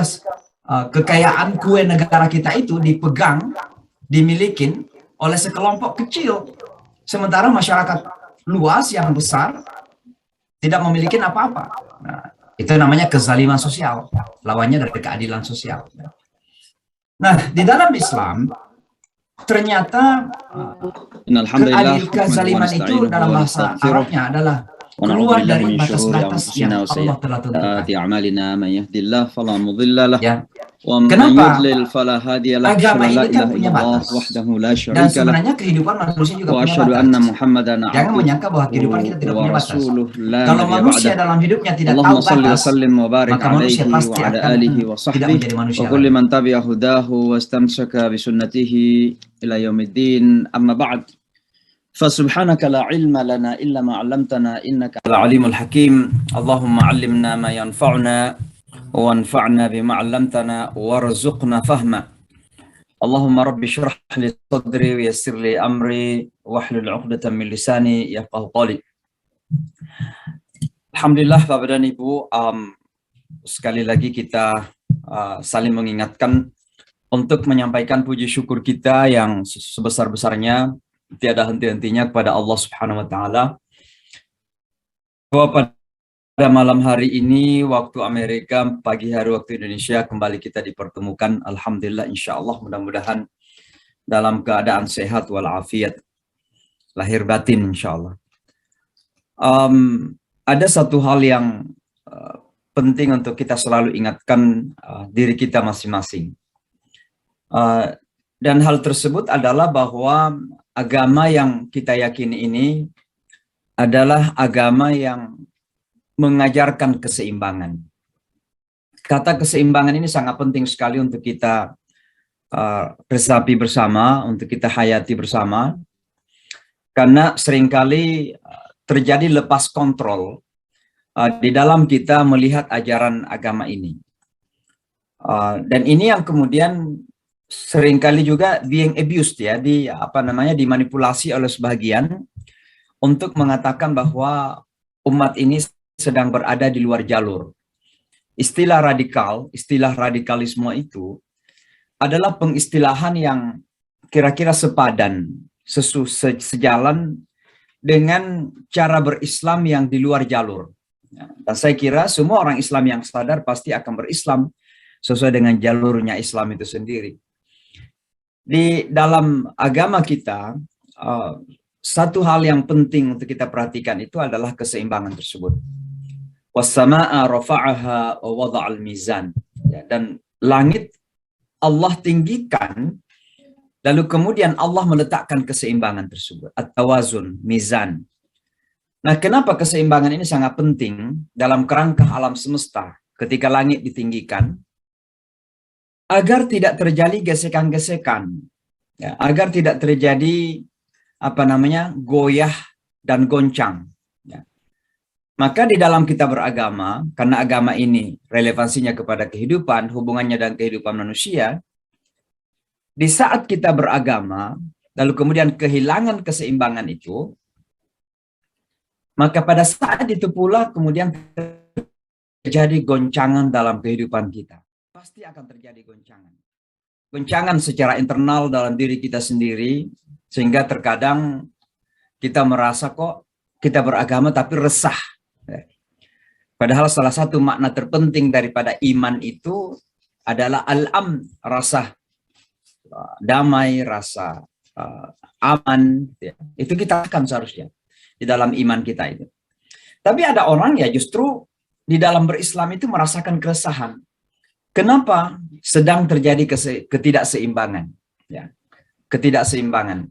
mayoritas kekayaan kue negara kita itu dipegang, dimilikin oleh sekelompok kecil, sementara masyarakat luas yang besar tidak memiliki apa-apa. Nah, itu namanya kezaliman sosial, lawannya dari keadilan sosial. Nah, di dalam Islam ternyata kezaliman itu dalam bahasa Arabnya adalah keluar dari batas-batas yang Allah telah tentukan. Ya. Kenapa? Agama ini kan punya batas. Dan sebenarnya kehidupan manusia juga punya batas. Jangan menyangka bahwa kehidupan kita tidak punya batas. Kalau manusia dalam hidupnya tidak tahu batas, maka manusia pasti akan tidak menjadi manusia lagi. فسبحانك لا علم لنا إلا ما علمتنا إنك العليم الحكيم اللهم علمنا ما ينفعنا وانفعنا بما علمتنا وارزقنا فهما اللهم رب اشرح لي صدري ويسر لي أمري واحلل عقدة من لساني يفقهوا قولي. Alhamdulillah Bapak dan Ibu, sekali lagi kita saling mengingatkan untuk menyampaikan puji syukur kita yang sebesar-besarnya, tiada henti-hentinya kepada Allah Subhanahu wa taala. Bahwa pada malam hari ini waktu Amerika, pagi hari waktu Indonesia, kembali kita dipertemukan. Alhamdulillah, insyaallah, mudah-mudahan dalam keadaan sehat walafiat lahir batin insyaallah. Ada satu hal yang penting untuk kita selalu ingatkan diri kita masing-masing. Dan hal tersebut adalah bahwa agama yang kita yakini ini adalah agama yang mengajarkan keseimbangan. Kata keseimbangan ini sangat penting sekali untuk kita resapi bersama, untuk kita hayati bersama, karena seringkali terjadi lepas kontrol di dalam kita melihat ajaran agama ini. Dan ini yang kemudian seringkali juga being abused ya, dimanipulasi oleh sebagian untuk mengatakan bahwa umat ini sedang berada di luar jalur. Istilah radikalisme itu adalah pengistilahan yang kira-kira sepadan, sejalan dengan cara berislam yang di luar jalur. Dan saya kira semua orang Islam yang sadar pasti akan berislam sesuai dengan jalurnya Islam itu sendiri. Di dalam agama kita, satu hal yang penting untuk kita perhatikan itu adalah keseimbangan tersebut. Was-samaa'a rafa'aha wa wada'al mizan. Dan langit Allah tinggikan, lalu kemudian Allah meletakkan keseimbangan tersebut. At-tawazun, mizan. Nah, kenapa keseimbangan ini sangat penting dalam kerangka alam semesta ketika langit ditinggikan? Agar tidak terjadi gesekan-gesekan, ya, agar tidak terjadi goyah dan goncang. Ya. Maka di dalam kita beragama, karena agama ini relevansinya kepada kehidupan, hubungannya dengan kehidupan manusia, di saat kita beragama, lalu kemudian kehilangan keseimbangan itu, maka pada saat itu pula kemudian terjadi goncangan dalam kehidupan kita. Pasti akan terjadi goncangan. Goncangan secara internal dalam diri kita sendiri, sehingga terkadang kita merasa kok kita beragama tapi resah. Padahal salah satu makna terpenting daripada iman itu adalah al-am, rasa damai, rasa aman. Itu kita akan seharusnya di dalam iman kita itu. Tapi ada orang ya justru di dalam berislam itu merasakan keresahan. Kenapa sedang terjadi ketidakseimbangan? Ya, ketidakseimbangan.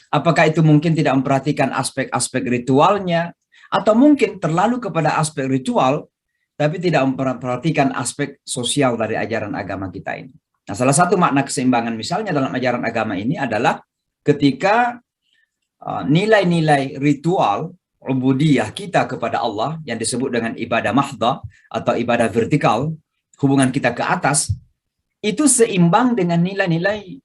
Apakah itu mungkin tidak memperhatikan aspek-aspek ritualnya, atau mungkin terlalu kepada aspek ritual, tapi tidak memperhatikan aspek sosial dari ajaran agama kita ini. Nah, salah satu makna keseimbangan misalnya dalam ajaran agama ini adalah ketika nilai-nilai ritual ubudiyah kita kepada Allah yang disebut dengan ibadah mahdha atau ibadah vertikal, hubungan kita ke atas, itu seimbang dengan nilai-nilai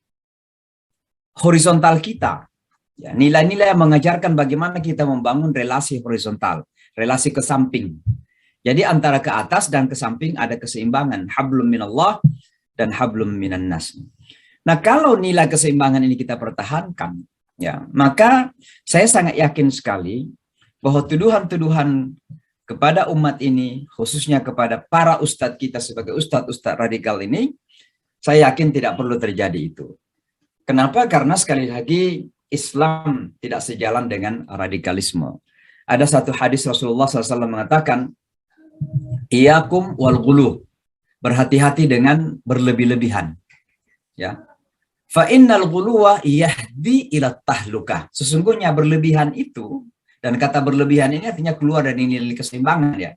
horizontal kita. Ya, nilai-nilai yang mengajarkan bagaimana kita membangun relasi horizontal, relasi ke samping. Jadi antara ke atas dan ke samping ada keseimbangan. Hablum minallah dan hablum minan nas. Nah, kalau nilai keseimbangan ini kita pertahankan, ya, maka saya sangat yakin sekali bahwa tuduhan-tuduhan kepada umat ini, khususnya kepada para ustadz kita sebagai ustadz-ustadz radikal ini, saya yakin tidak perlu terjadi itu. Kenapa? Karena sekali lagi Islam tidak sejalan dengan radikalisme. Ada satu hadis Rasulullah SAW mengatakan, Iyakum wal ghulu, berhati-hati dengan berlebih-lebihan. Ya, fa innal ghuluwa yahdi ila tahluka. Sesungguhnya berlebihan itu, dan kata berlebihan ini artinya keluar dari nilai keseimbangan ya.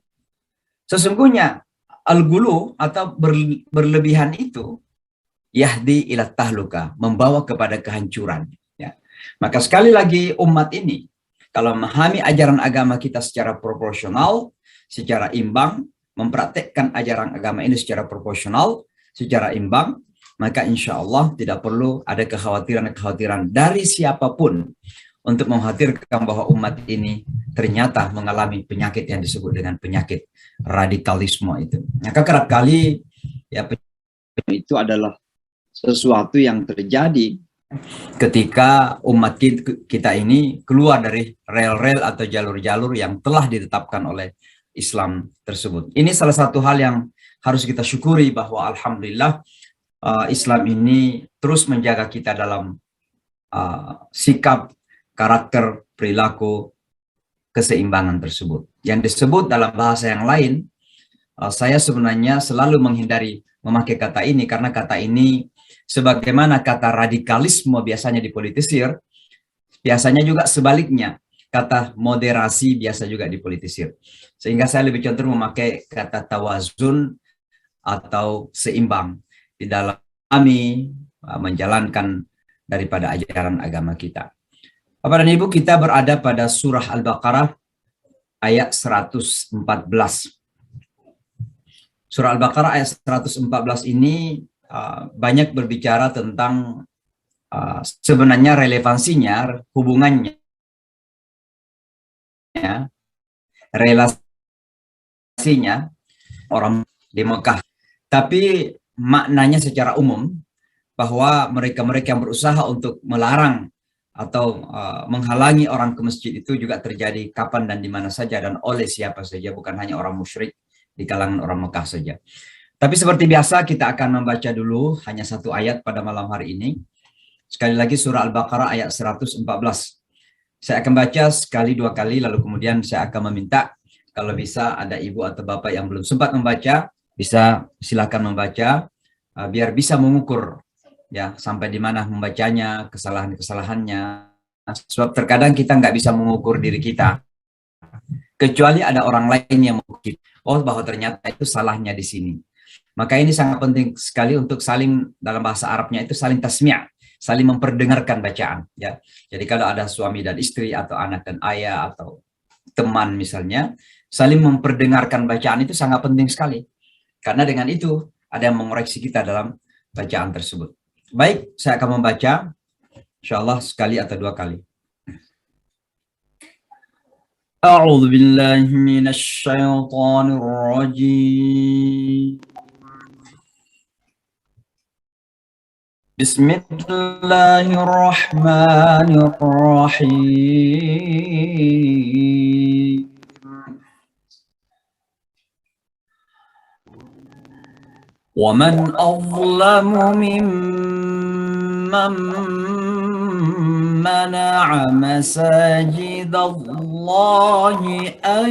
Sesungguhnya al-ghulu atau berlebihan itu yahdi ila tahluka, membawa kepada kehancuran ya. Maka sekali lagi umat ini kalau memahami ajaran agama kita secara proporsional, secara imbang, mempraktekkan ajaran agama ini secara proporsional, secara imbang, maka insya Allah tidak perlu ada kekhawatiran-kekhawatiran dari siapapun untuk mengkhawatirkan bahwa umat ini ternyata mengalami penyakit yang disebut dengan penyakit radikalisme itu. Maka kerap kali ya itu adalah sesuatu yang terjadi ketika umat kita ini keluar dari rel-rel atau jalur-jalur yang telah ditetapkan oleh Islam tersebut. Ini salah satu hal yang harus kita syukuri bahwa alhamdulillah Islam ini terus menjaga kita dalam sikap, karakter, perilaku, keseimbangan tersebut. Yang disebut dalam bahasa yang lain, saya sebenarnya selalu menghindari memakai kata ini karena kata ini sebagaimana kata radikalisme biasanya dipolitisir, biasanya juga sebaliknya, kata moderasi biasa juga dipolitisir. Sehingga saya lebih cenderung memakai kata tawazun atau seimbang di dalam kami menjalankan daripada ajaran agama kita. Bapak dan Ibu, kita berada pada surah Al-Baqarah ayat 114. Surah Al-Baqarah ayat 114 ini banyak berbicara tentang sebenarnya relevansinya, hubungannya, relasinya orang di Mekah. Tapi maknanya secara umum bahwa mereka-mereka yang berusaha untuk melarang atau menghalangi orang ke masjid itu juga terjadi kapan dan di mana saja dan oleh siapa saja, bukan hanya orang musyrik di kalangan orang Mekah saja. Tapi seperti biasa kita akan membaca dulu hanya satu ayat pada malam hari ini. Sekali lagi surah Al-Baqarah ayat 114. Saya akan baca sekali dua kali lalu kemudian saya akan meminta kalau bisa ada ibu atau bapak yang belum sempat membaca bisa silakan membaca biar bisa mengukur ya sampai di mana membacanya, kesalahan-kesalahannya. Sebab terkadang kita nggak bisa mengukur diri kita kecuali ada orang lain yang mengukur. Oh bahwa ternyata itu salahnya di sini. Maka ini sangat penting sekali untuk saling dalam bahasa Arabnya itu saling tasmi', saling memperdengarkan bacaan ya. Jadi kalau ada suami dan istri atau anak dan ayah atau teman misalnya, saling memperdengarkan bacaan itu sangat penting sekali. Karena dengan itu ada yang mengoreksi kita dalam bacaan tersebut. Baik, saya akan membaca insyaallah sekali atau dua kali. A'udzu billahi minasy syaithanir rajim. Bismillahirrahmanirrahim. ومن أظلم ممن منع مساجد الله أن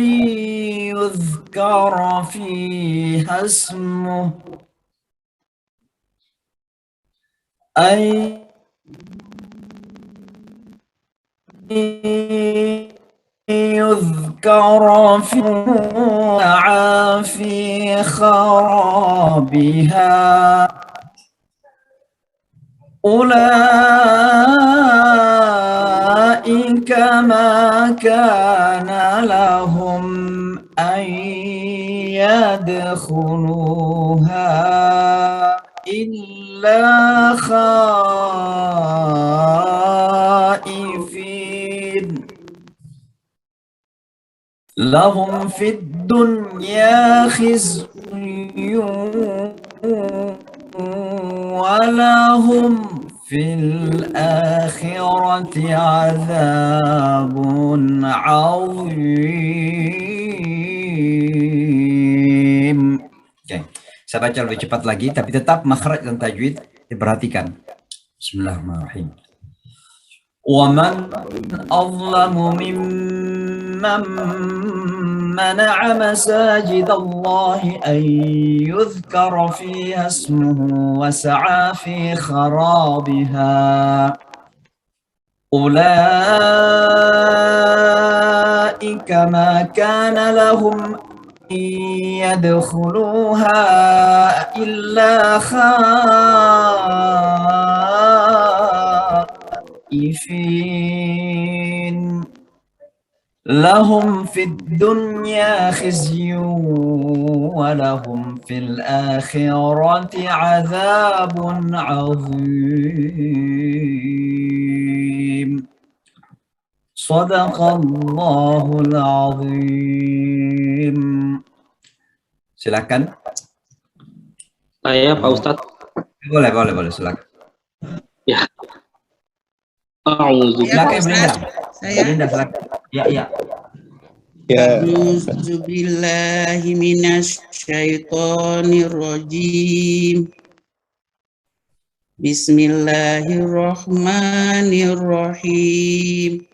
يذكر فيها اسمه أن يذكر في خرابها أولئك ما كان لهم أن يدخلوها إلا خائفين لهم في الدنيا dunya khizyun wa lahum fil akhirati adzabun 'adzim. Oke, saya baca lebih cepat lagi, tapi tetap makhraj dan tajwid diperhatikan. Bismillahirrahmanirrahim. Wa man azlamu mimman mana'a masajidallahi an yudhkara fiha ismuhu wa sa'a fi kharabiha. Ulaika ma kana lahum يدخلوها إلا خائفين لهم في الدنيا خزي ولهم في الآخرة عذاب عظيم صدق الله العظيم. Silakan. Saya Pak Ustadz. Boleh, silakan. Ya. A'udzu Silakan Belinda. Saya. Belinda, silakan. Ya. A'udzu billahi minasy syaithanir rajim. Bismillahirrahmanirrahim.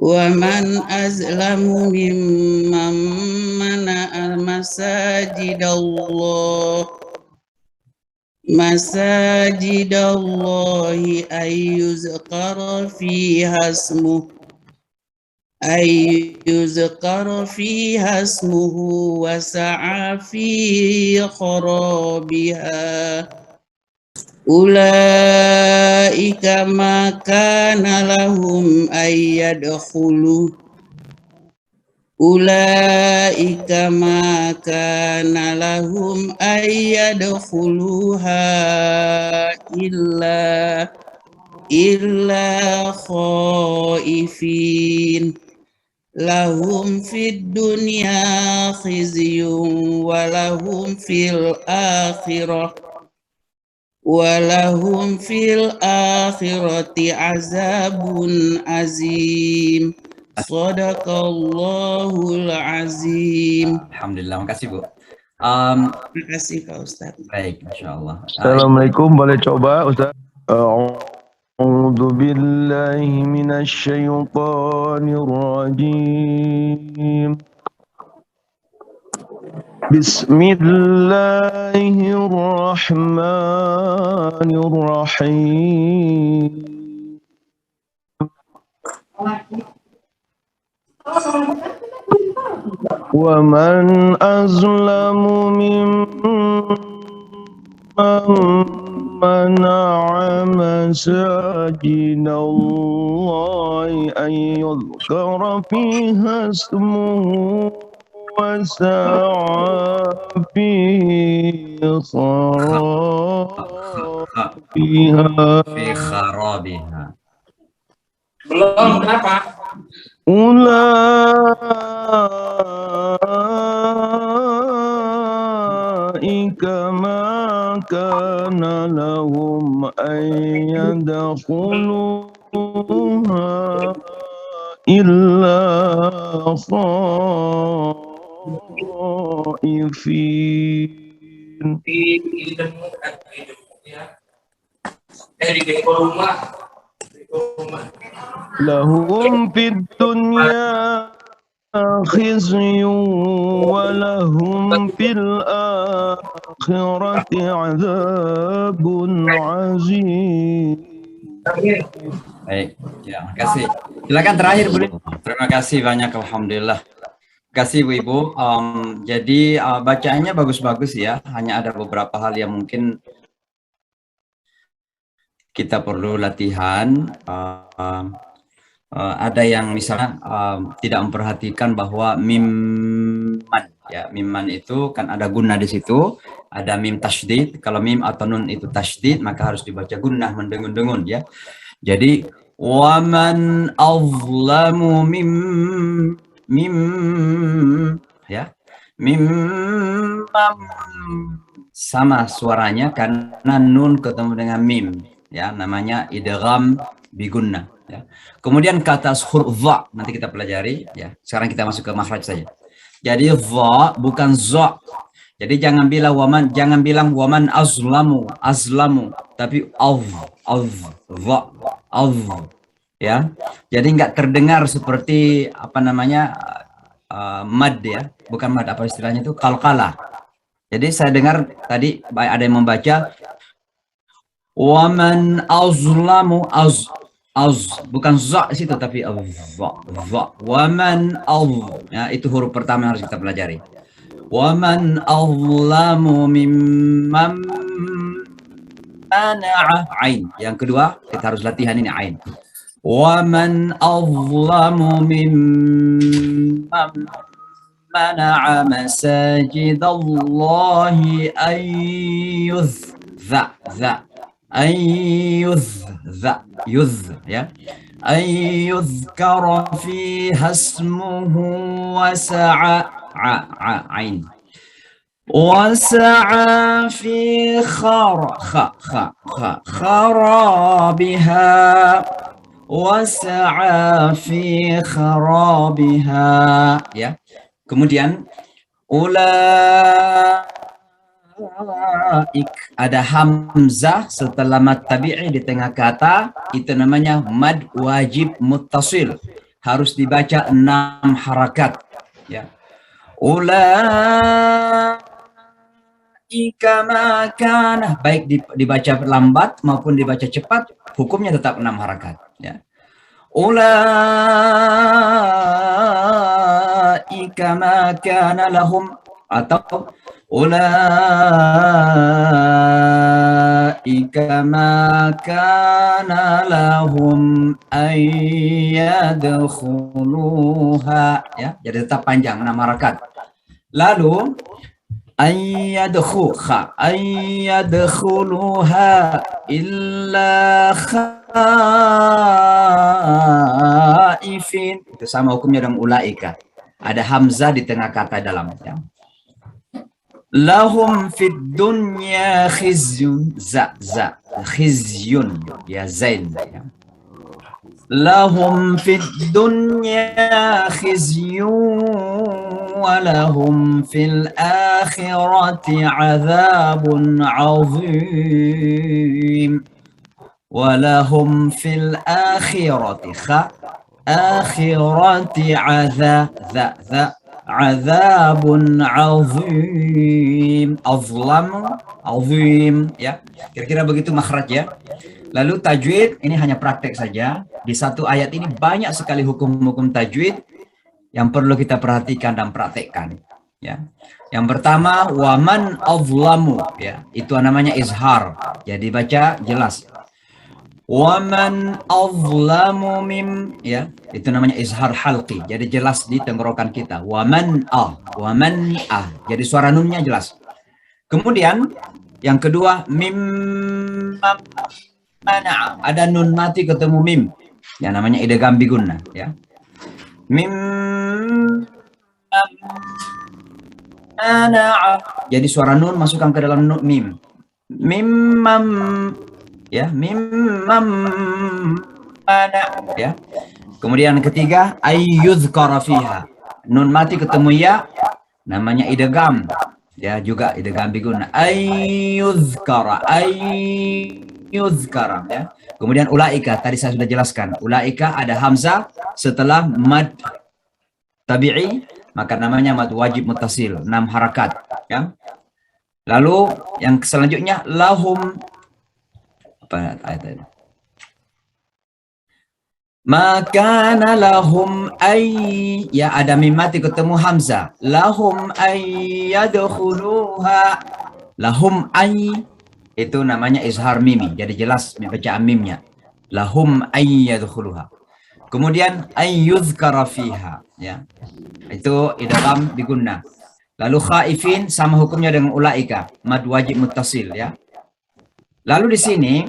Wa man azlamu mimman mana'a masajidallahi ayyuzkara fiha ismuhu wa sa'a fi kharabiha. Ulaika ma kana lahum ayyadkhulu illa khaifin lahum fid dunya khizyun wa lahum fil akhirati azabun azim. Shadaqallahul azim. Alhamdulillah, makasih Bu. Terima kasih Pak Ustaz. Baik, Masya Allah. Assalamualaikum, boleh coba Ustaz? A'udzu billahi minasy syaithanir rajim. Bismillahirrahmanirrahim. Wa man azlamu mimman mana'a masajidallahi an yudhkara fiha ismuhu wa sa'a fi kharabiha. Belum, kenapa? Ulaika ma kana lahum an yadkhuluha illa khaifin. Lahum fid dunya khizyun wa lahum fil akhirati adzabun azim. Baik, ya, makasih. Silakan terakhir Bu. Terima kasih banyak, alhamdulillah. Terima kasih Bu Ibu. Jadi bacaannya bagus-bagus ya, hanya ada beberapa hal yang mungkin kita perlu latihan. Ada yang misalnya tidak memperhatikan bahwa mimman, ya, mimman itu kan ada gunnah di situ, ada mim tasydid. Kalau mim atau nun itu tasydid, maka harus dibaca gunnah mendengun-dengun ya. Jadi waman azlamu mim ya. Mim sama suaranya karena nun ketemu dengan mim ya, namanya idgham bigunnah ya. Kemudian kata huruf dha nanti kita pelajari ya. Sekarang kita masuk ke makhraj saja. Jadi dha bukan za. Jadi jangan bilang waman azlamu tapi dha ya. Jadi nggak terdengar seperti apa namanya mad ya, bukan mad, apa istilahnya itu, qalqalah. Jadi saya dengar tadi ada yang membaca waman azlamu bukan za di situ tapi dha. Waman ya, itu huruf pertama yang harus kita pelajari. Waman azlamu mimman mana'a ain. Yang kedua kita harus latihan ini ain. Waman azlamu mimman mana'a masajidallahi ya ayyuzkara fiha ismuhu wasa'a ain wasa'a fi kharabiha wasa'a fi kharabiha ya. Kemudian ada hamzah setelah mad tabi'i di tengah kata, itu namanya mad wajib muttasil, harus dibaca 6 harakat ya. Ulaika makana, baik dibaca lambat maupun dibaca cepat, hukumnya tetap 6 harakat ya. Ulaika ma kana lahum, atau ulaika ma kana lahum ayyadkhuluha ya. Jadi tetap panjang 6 harakat. Lalu ayyadkhuluha illa khaifin, itu sama hukumnya dengan ulaika. Ada hamzah di tengah kata dalam ya. Lahum fid dunya khizyun, khizyun ya, zain ya. Lahum fid dunya khizyun wa lahum fil akhirati adzabun azim. Walahum fil akhirati akhirati azabun azim. Azim ya. Kira-kira begitu makhraj ya. Lalu tajwid ini hanya praktek saja. Di satu ayat ini banyak sekali hukum-hukum tajwid yang perlu kita perhatikan dan praktekkan ya. Yang pertama waman azlamu ya, itu namanya izhar. Jadi baca jelas. Waman azlamu mim ya, itu namanya izhar halqi, jadi jelas di tenggorokan kita. Waman jadi suara nunnya jelas. Kemudian yang kedua mim mana, ada nun mati ketemu mim ya, namanya idgham bigunnah ya. Mim mana, jadi suara nun masukkan ke dalam nun mim. Mimam ya, mimam mana ya. Kemudian ketiga ayyuzkara fiha, nun mati ketemu ya, namanya idgham ya, juga idgham bigunnah. Ayyuzkara ya. Kemudian ulaika, tadi saya sudah jelaskan, ulaika ada hamzah setelah mad tabi'i, maka namanya mad wajib muttasil 6 harakat ya. Lalu yang selanjutnya lahum, apa ayat ini? Maka lahum ay ya, ada mim mati ketemu hamzah. Lahum ayyadkhuluha, lahum ay itu namanya izhar mimi, jadi jelas bacaan mimnya. Lahum ayyadkhuluha. Kemudian ayyuzkara fiha ya, itu idgham bigunnah. Lalu khaifin sama hukumnya dengan ulaika, mad wajib muttasil ya. Lalu di sini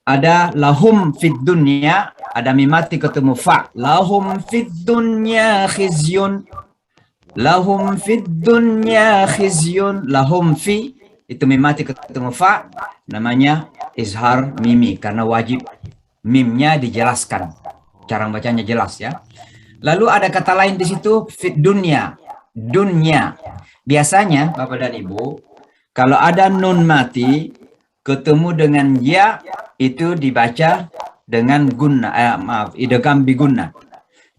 ada lahum fid dunya, ada mimati ketemu fa. Lahum fid dunya khizyun. Lahum fid dunya khizyun. Lahum fi itu mimati ketemu fa, namanya izhar mimi karena wajib mimnya dijelaskan. Cara bacanya jelas ya. Lalu ada kata lain di situ fid dunya. Dunya. Biasanya Bapak dan Ibu, kalau ada nun mati ketemu dengan ya, itu dibaca dengan guna, idgham bi gunna.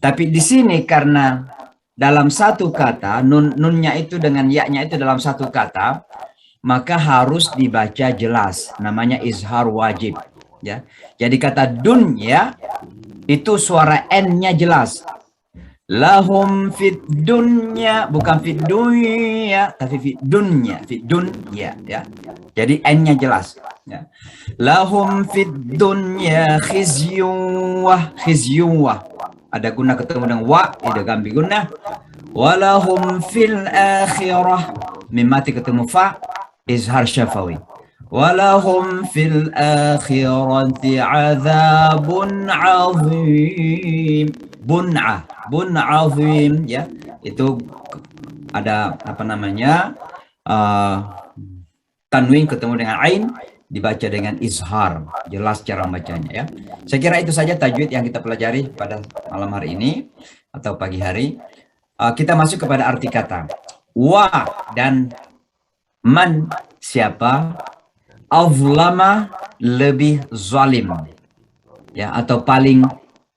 Tapi di sini karena dalam satu kata, nunnya itu dengan ya-nya itu dalam satu kata, maka harus dibaca jelas. Namanya izhar wajib. Ya. Jadi kata dunya itu suara n-nya jelas. Lahum fid dunya, bukan fid dunya, tapi fid dunya, ya. Jadi n-nya jelas. Ya. Lahum fid dunya khizyun wa. Ada guna ketemu dengan wa, idgham bi gunnah. Walahum fil akhirah, mimati ketemu fa, izhar syafawi. Walahum fil akhirati azabun azim. Bun azim, ya, itu ada apa namanya tanwin ketemu dengan ain, dibaca dengan izhar, jelas cara bacanya ya. Saya kira itu saja tajwid yang kita pelajari pada malam hari ini atau pagi hari. Kita masuk kepada arti kata. Wa dan man, siapa? Azlama, lebih zalim, ya, atau paling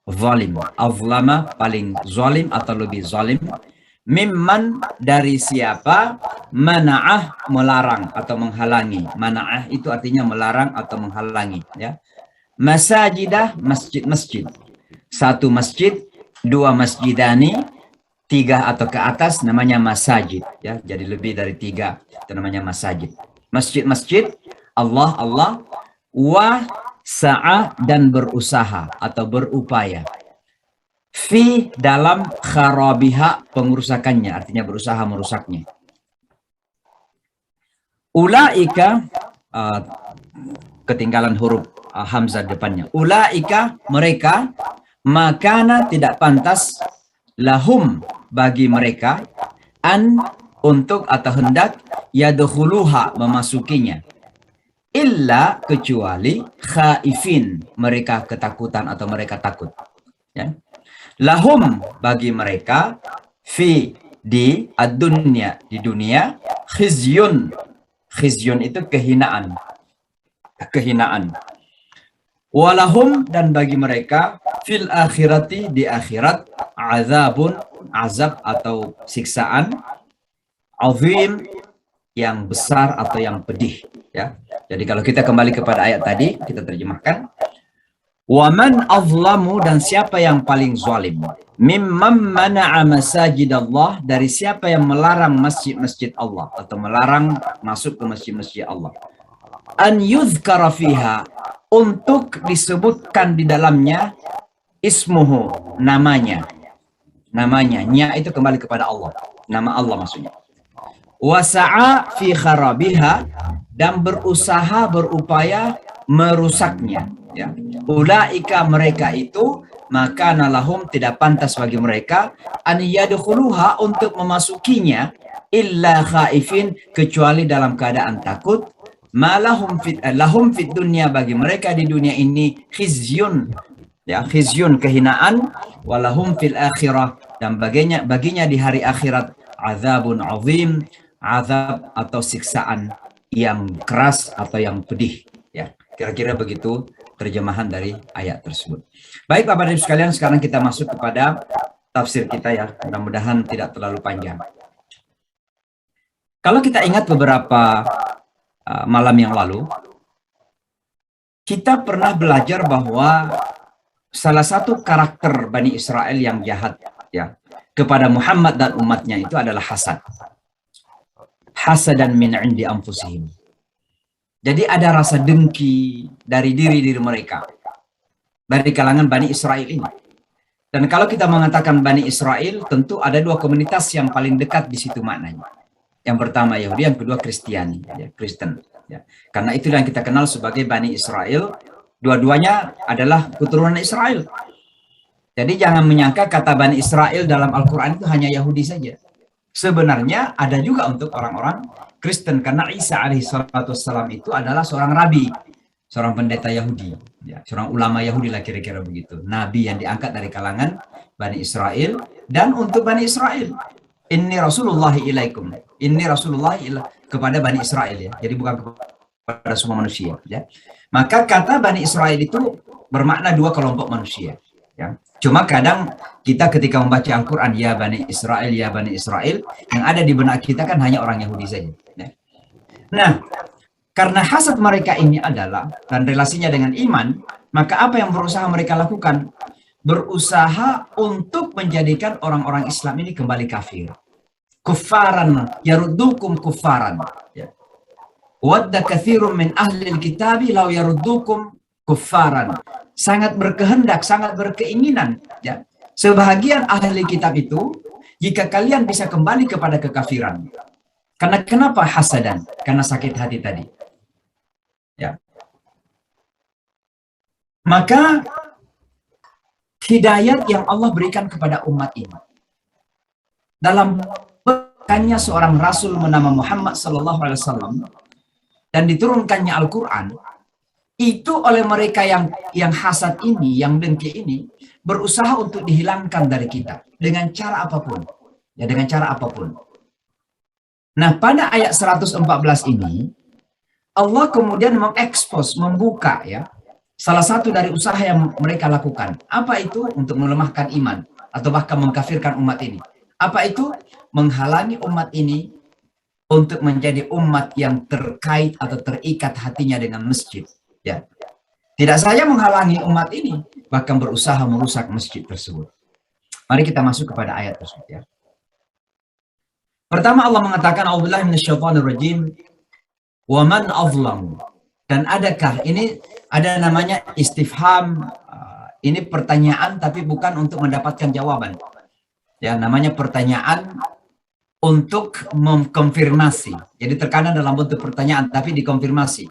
zalim. Azlama, paling zalim atau lebih zalim. Mimman, dari siapa? Mana'ah, melarang atau menghalangi. Mana'ah itu artinya melarang atau menghalangi. Ya. Masajidah, masjid-masjid. Satu masjid, dua masjidani, tiga atau ke atas namanya masajid. Ya. Jadi lebih dari tiga itu namanya masajid. Masjid-masjid, Allah, wa sa'a, dan berusaha atau berupaya. Fi, dalam kharabiha, pengerusakannya, artinya berusaha merusaknya. Ulaika, ketinggalan huruf hamzah depannya. Ulaika, mereka, makana, tidak pantas, lahum, bagi mereka, an, untuk atau hendak, yadkhuluha, memasukinya. Illa, kecuali, khaifin, mereka ketakutan atau mereka takut. Ya. Lahum, bagi mereka, fi, di ad-dunya, di dunia, khizyun. Khizyun itu kehinaan. Kehinaan. Walahum, dan bagi mereka, fil akhirati, di akhirat, azabun, azab atau siksaan, azim, yang besar atau yang pedih. Ya. Jadi kalau kita kembali kepada ayat tadi, kita terjemahkan. Waman azlamu, dan siapa yang paling zalim? Mimman mana'a masajidallah, dari siapa yang melarang masjid-masjid Allah atau melarang masuk ke masjid-masjid Allah. An yuzkara fiha, untuk disebutkan di dalamnya, ismuhu, namanya. Namanya, nya itu kembali kepada Allah. Nama Allah maksudnya. Wasa'a fi kharabiha, dan berusaha, berupaya merusaknya. Ya. Ulaika, mereka itu, maka nalahum, tidak pantas bagi mereka, an yadkhuluha, untuk memasukinya, illa khaifin, kecuali dalam keadaan takut. Malahum fit, lahum fit dunya, bagi mereka di dunia ini, khizyun, ya, khizyun, kehinaan. Walahum fil akhirah, dan baginya di hari akhirat, azabun azim, azab atau siksaan yang keras atau yang pedih. Ya, kira-kira begitu terjemahan dari ayat tersebut. Baik Bapak dan Ibu sekalian, sekarang kita masuk kepada tafsir kita ya. Mudah-mudahan tidak terlalu panjang. Kalau kita ingat beberapa malam yang lalu, kita pernah belajar bahwa salah satu karakter Bani Israel yang jahat ya kepada Muhammad dan umatnya itu adalah hasad. Hasadan min indi anfusihim. Jadi ada rasa dengki dari diri mereka, dari kalangan Bani Israel ini. Dan kalau kita mengatakan Bani Israel, tentu ada dua komunitas yang paling dekat di situ maknanya. Yang pertama Yahudi, yang kedua Kristiani, ya, Kristen. Ya. Karena itu yang kita kenal sebagai Bani Israel, Dua-duanya adalah keturunan Israel. Jadi jangan menyangka kata Bani Israel dalam Al-Quran itu hanya Yahudi saja. Sebenarnya ada juga untuk orang-orang Kristen, karena Isa alaihissalam itu adalah seorang rabi, seorang pendeta Yahudi, ya, seorang ulama Yahudi lah kira-kira begitu. Nabi yang diangkat dari kalangan Bani Israel, dan untuk Bani Israel. Inni Rasulullah ilaikum. Inni Rasulullah kepada Bani Israel, ya. Jadi bukan kepada semua manusia, ya. Maka kata Bani Israel itu bermakna dua kelompok manusia, ya. Cuma kadang kita ketika membaca Al-Quran, ya Bani Israel, ya Bani Israel, yang ada di benak kita kan hanya orang Yahudi saja. Nah, karena hasad mereka ini adalah, dan relasinya dengan iman, maka apa yang berusaha mereka lakukan? Berusaha untuk menjadikan orang-orang Islam ini kembali kafir. Kuffaran, yaruddukum kuffaran. Wadda kathirun min ahlil kitabi law yaruddukum kuffaran. Sangat berkehendak, sangat berkeinginan, ya. Sebahagian ahli kitab itu, jika kalian bisa kembali kepada kekafiran. Karena kenapa hasadan? Karena sakit hati tadi. Ya. Maka hidayat yang Allah berikan kepada umat ini dalam bukannya seorang rasul bernama Muhammad SAW dan diturunkannya Al-Quran, itu oleh mereka yang hasad ini, yang dengki ini, berusaha untuk dihilangkan dari kita dengan cara apapun, ya, dengan cara apapun. Nah, pada ayat 114 ini Allah kemudian mengekspos, membuka, ya, salah satu dari usaha yang mereka lakukan. Apa itu? Untuk melemahkan iman atau bahkan mengkafirkan umat ini. Apa itu? Menghalangi umat ini untuk menjadi umat yang terkait atau terikat hatinya dengan masjid. Ya. Tidak saja menghalangi umat ini, bahkan berusaha merusak masjid tersebut. Mari kita masuk kepada ayat tersebut, ya. Pertama Allah mengatakan, A'udzubillahi minasyaitonirrajim, wa man azlam. Dan adakah, ini ada namanya istifham, ini pertanyaan tapi bukan untuk mendapatkan jawaban. Ya, namanya pertanyaan untuk mengkonfirmasi. Jadi terkadang dalam bentuk pertanyaan tapi dikonfirmasi.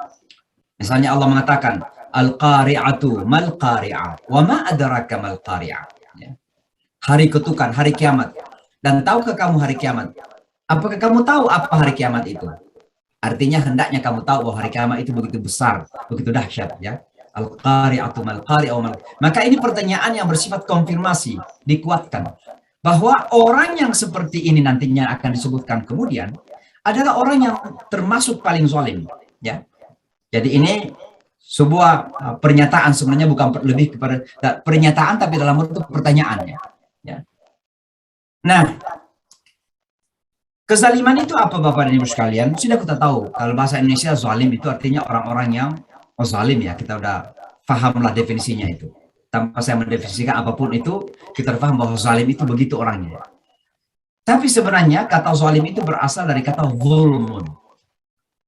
Misalnya Allah mengatakan, Al-Qari'atu mal qari'ah, wa ma adraka mal qari'ah. Ya. Hari ketukan, hari kiamat. Dan tahukah kamu hari kiamat? Apakah kamu tahu apa hari kiamat itu? Artinya hendaknya kamu tahu bahwa hari kiamat itu begitu besar, begitu dahsyat, ya. Al-Qari'atu mal qari'ah. Maka ini pertanyaan yang bersifat konfirmasi, dikuatkan. Bahwa orang yang seperti ini nantinya akan disebutkan kemudian adalah orang yang termasuk paling zalim, ya. Jadi ini sebuah pernyataan, sebenarnya bukan lebih kepada pernyataan tapi dalam bentuk pertanyaannya, ya. Nah, kezaliman itu apa Bapak dan Ibu sekalian? Sudah kita tahu kalau bahasa Indonesia zalim itu artinya orang-orang yang zalim, ya. Kita udah pahamlah definisinya itu. Tanpa saya mendefinisikan apapun itu, kita paham bahwa zalim itu begitu orangnya. Tapi sebenarnya kata zalim itu berasal dari kata zulmun.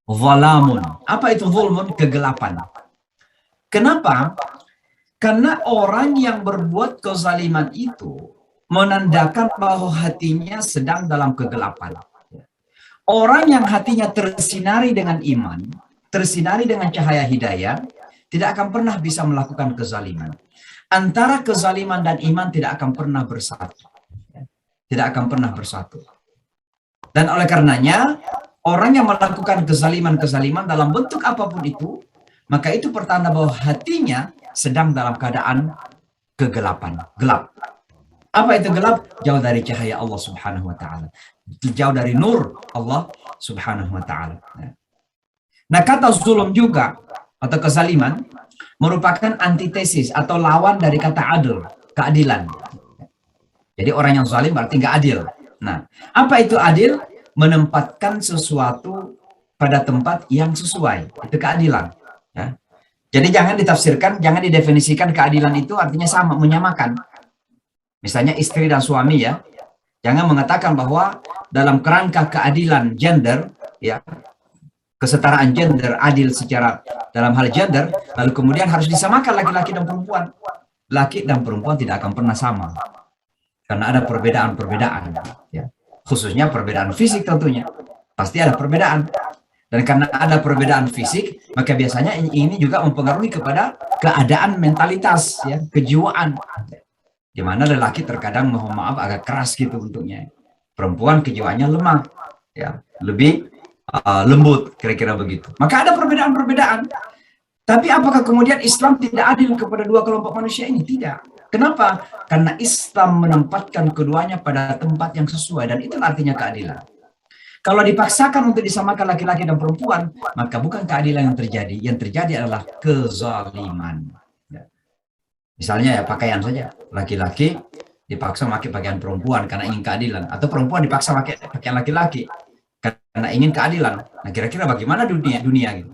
Zalamun. Apa itu zulmun? Kegelapan. Kenapa? Karena orang yang berbuat kezaliman itu menandakan bahwa hatinya sedang dalam kegelapan. Orang yang hatinya tersinari dengan iman, tersinari dengan cahaya hidayah, tidak akan pernah bisa melakukan kezaliman. Antara kezaliman dan iman tidak akan pernah bersatu. Tidak akan pernah bersatu. Dan oleh karenanya, orang yang melakukan kezaliman-kezaliman dalam bentuk apapun itu, maka itu pertanda bahwa hatinya sedang dalam keadaan kegelapan, gelap. Apa itu gelap? Jauh dari cahaya Allah Subhanahu wa taala. Jauh dari nur Allah Subhanahu wa taala. Nah, kata zulum juga atau kezaliman merupakan antitesis atau lawan dari kata adil, keadilan. Jadi orang yang zalim berarti nggak adil. Nah, apa itu adil? Menempatkan sesuatu pada tempat yang sesuai. Itu keadilan. Ya. Jadi jangan ditafsirkan, jangan didefinisikan keadilan itu artinya sama, menyamakan. Misalnya istri dan suami, ya. Jangan mengatakan bahwa dalam kerangka keadilan gender, ya, kesetaraan gender, adil secara dalam hal gender, lalu kemudian harus disamakan laki-laki dan perempuan. Laki dan perempuan tidak akan pernah sama. Karena ada perbedaan-perbedaan, ya. Khususnya perbedaan fisik tentunya. Pasti ada perbedaan. Dan karena ada perbedaan fisik, maka biasanya ini juga mempengaruhi kepada keadaan mentalitas, ya, kejiwaan. Di mana lelaki terkadang, mohon maaf, agak keras gitu bentuknya. Perempuan kejiwaannya lemah, ya, lebih lembut, kira-kira begitu. Maka ada perbedaan-perbedaan. Tapi apakah kemudian Islam tidak adil kepada dua kelompok manusia ini? Tidak. Kenapa? Karena Islam menempatkan keduanya pada tempat yang sesuai, dan itu artinya keadilan. Kalau dipaksakan untuk disamakan laki-laki dan perempuan, maka bukan keadilan yang terjadi. Yang terjadi adalah kezaliman. Misalnya ya pakaian saja. Laki-laki dipaksa pakai pakaian perempuan karena ingin keadilan. Atau perempuan dipaksa pakai pakaian laki-laki karena ingin keadilan. Nah, kira-kira bagaimana dunia gitu.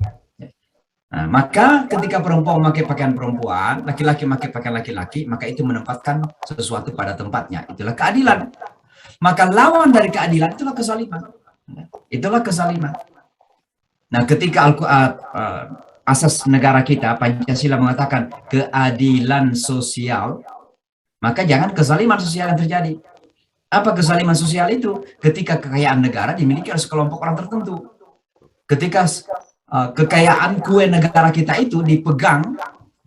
Nah, maka ketika perempuan memakai pakaian perempuan, laki-laki memakai pakaian laki-laki, maka itu menempatkan sesuatu pada tempatnya. Itulah keadilan. Maka lawan dari keadilan itulah kezaliman. Itulah kezaliman. Nah, ketika asas negara kita, Pancasila, mengatakan keadilan sosial, maka jangan kezaliman sosial yang terjadi. Apa kezaliman sosial itu? Ketika kekayaan negara dimiliki oleh sekelompok orang tertentu. Ketika kekayaan kue negara kita itu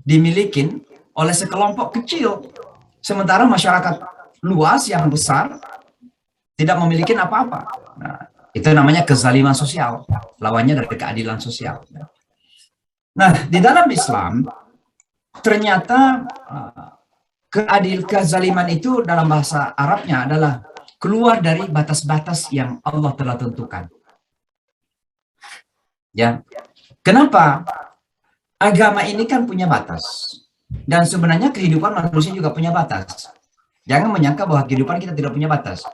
dimiliki oleh sekelompok kecil, sementara masyarakat luas yang besar tidak memiliki apa-apa. Nah, itu namanya kezaliman sosial, lawannya dari keadilan sosial. Nah, di dalam Islam ternyata kezaliman itu dalam bahasa Arabnya adalah keluar dari batas-batas yang Allah telah tentukan. Ya, kenapa? Agama ini kan punya batas, dan sebenarnya kehidupan manusia juga punya batas. Jangan menyangka bahwa kehidupan kita tidak punya batas.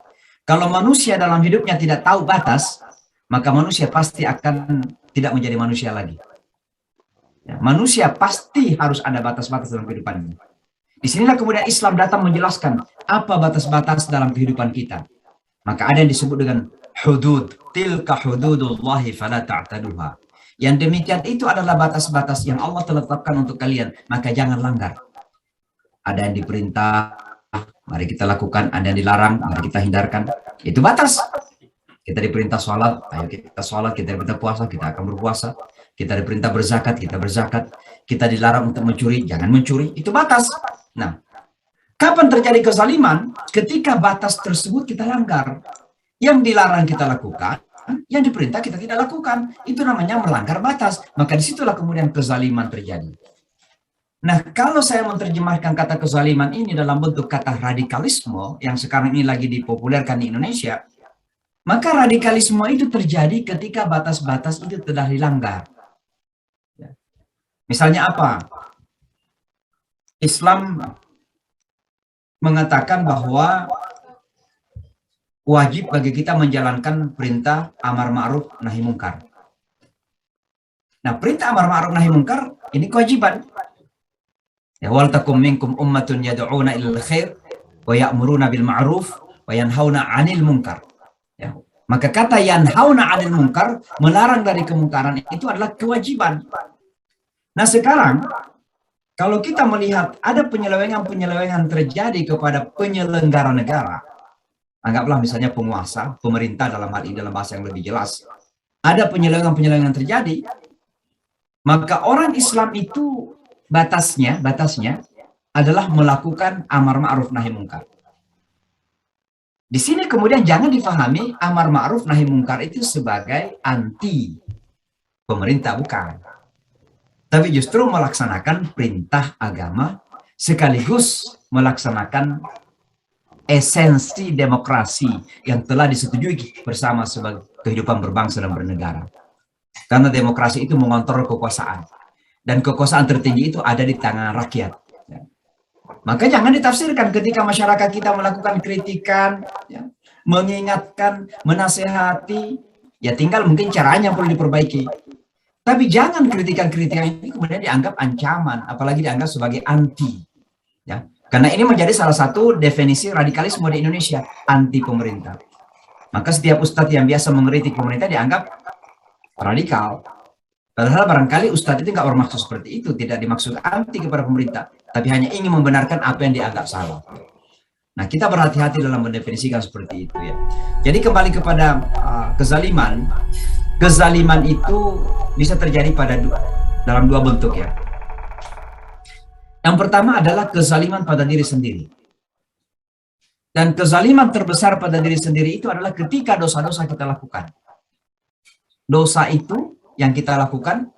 Kalau manusia dalam hidupnya tidak tahu batas, maka manusia pasti akan tidak menjadi manusia lagi. Ya, manusia pasti harus ada batas-batas dalam kehidupannya. Disinilah kemudian Islam datang menjelaskan apa batas-batas dalam kehidupan kita. Maka ada yang disebut dengan hudud. Tilka hududullahi fala ta'taduha. Yang demikian itu adalah batas-batas yang Allah telah tetapkan untuk kalian. Maka jangan langgar. Ada yang diperintah, mari kita lakukan. Ada yang dilarang, mari kita hindarkan. Itu batas. Kita diperintah sholat, ayo kita sholat. Kita diperintah puasa, kita akan berpuasa. Kita diperintah berzakat, kita berzakat. Kita dilarang untuk mencuri, jangan mencuri. Itu batas. Nah, kapan terjadi kezaliman? Ketika batas tersebut kita langgar. Yang dilarang kita lakukan, yang diperintah kita tidak lakukan. Itu namanya melanggar batas. Maka disitulah kemudian kezaliman terjadi. Nah, kalau saya menerjemahkan kata kezaliman ini dalam bentuk kata radikalisme, yang sekarang ini lagi dipopulerkan di Indonesia, maka radikalisme itu terjadi ketika batas-batas itu telah dilanggar. Misalnya apa? Islam mengatakan bahwa wajib bagi kita menjalankan perintah amar ma'ruf nahi mungkar. Nah, perintah amar ma'ruf nahi mungkar ini kewajiban. Ya, wal takum minkum ummatun yad'una ilal khair wa ya'muruna bil ma'ruf wa yanhauna 'anil munkar. Ya. Maka kata yanhauna 'anil munkar, melarang dari kemungkaran, itu adalah kewajiban. Nah, sekarang kalau kita melihat ada penyelewengan-penyelewengan terjadi kepada penyelenggara negara, anggaplah misalnya penguasa, pemerintah dalam hal ini dalam bahasa yang lebih jelas, ada penyelewengan-penyelewengan terjadi, maka orang Islam itu batasnya adalah melakukan amar ma'ruf nahi mungkar. Di sini kemudian jangan difahami amar ma'ruf nahi mungkar itu sebagai anti pemerintah, bukan. Tapi justru melaksanakan perintah agama sekaligus melaksanakan esensi demokrasi yang telah disetujui bersama sebagai kehidupan berbangsa dan bernegara. Karena demokrasi itu mengontrol kekuasaan. Dan kekuasaan tertinggi itu ada di tangan rakyat. Maka jangan ditafsirkan ketika masyarakat kita melakukan kritikan, ya, mengingatkan, menasehati, ya tinggal mungkin caranya perlu diperbaiki. Tapi jangan kritikan-kritikan ini kemudian dianggap ancaman, apalagi dianggap sebagai anti. Ya. Karena ini menjadi salah satu definisi radikalisme di Indonesia, anti pemerintah. Maka setiap ustadz yang biasa mengkritik pemerintah dianggap radikal. Padahal barangkali ustadz itu nggak bermaksud seperti itu, tidak dimaksud anti kepada pemerintah, tapi hanya ingin membenarkan apa yang dianggap salah. Nah, kita berhati-hati dalam mendefinisikan seperti itu ya. Jadi kembali kepada kezaliman, kezaliman itu bisa terjadi dalam dua bentuk ya. Yang pertama adalah kezaliman pada diri sendiri. Dan kezaliman terbesar pada diri sendiri itu adalah ketika dosa-dosa kita lakukan. Dosa itu yang kita lakukan,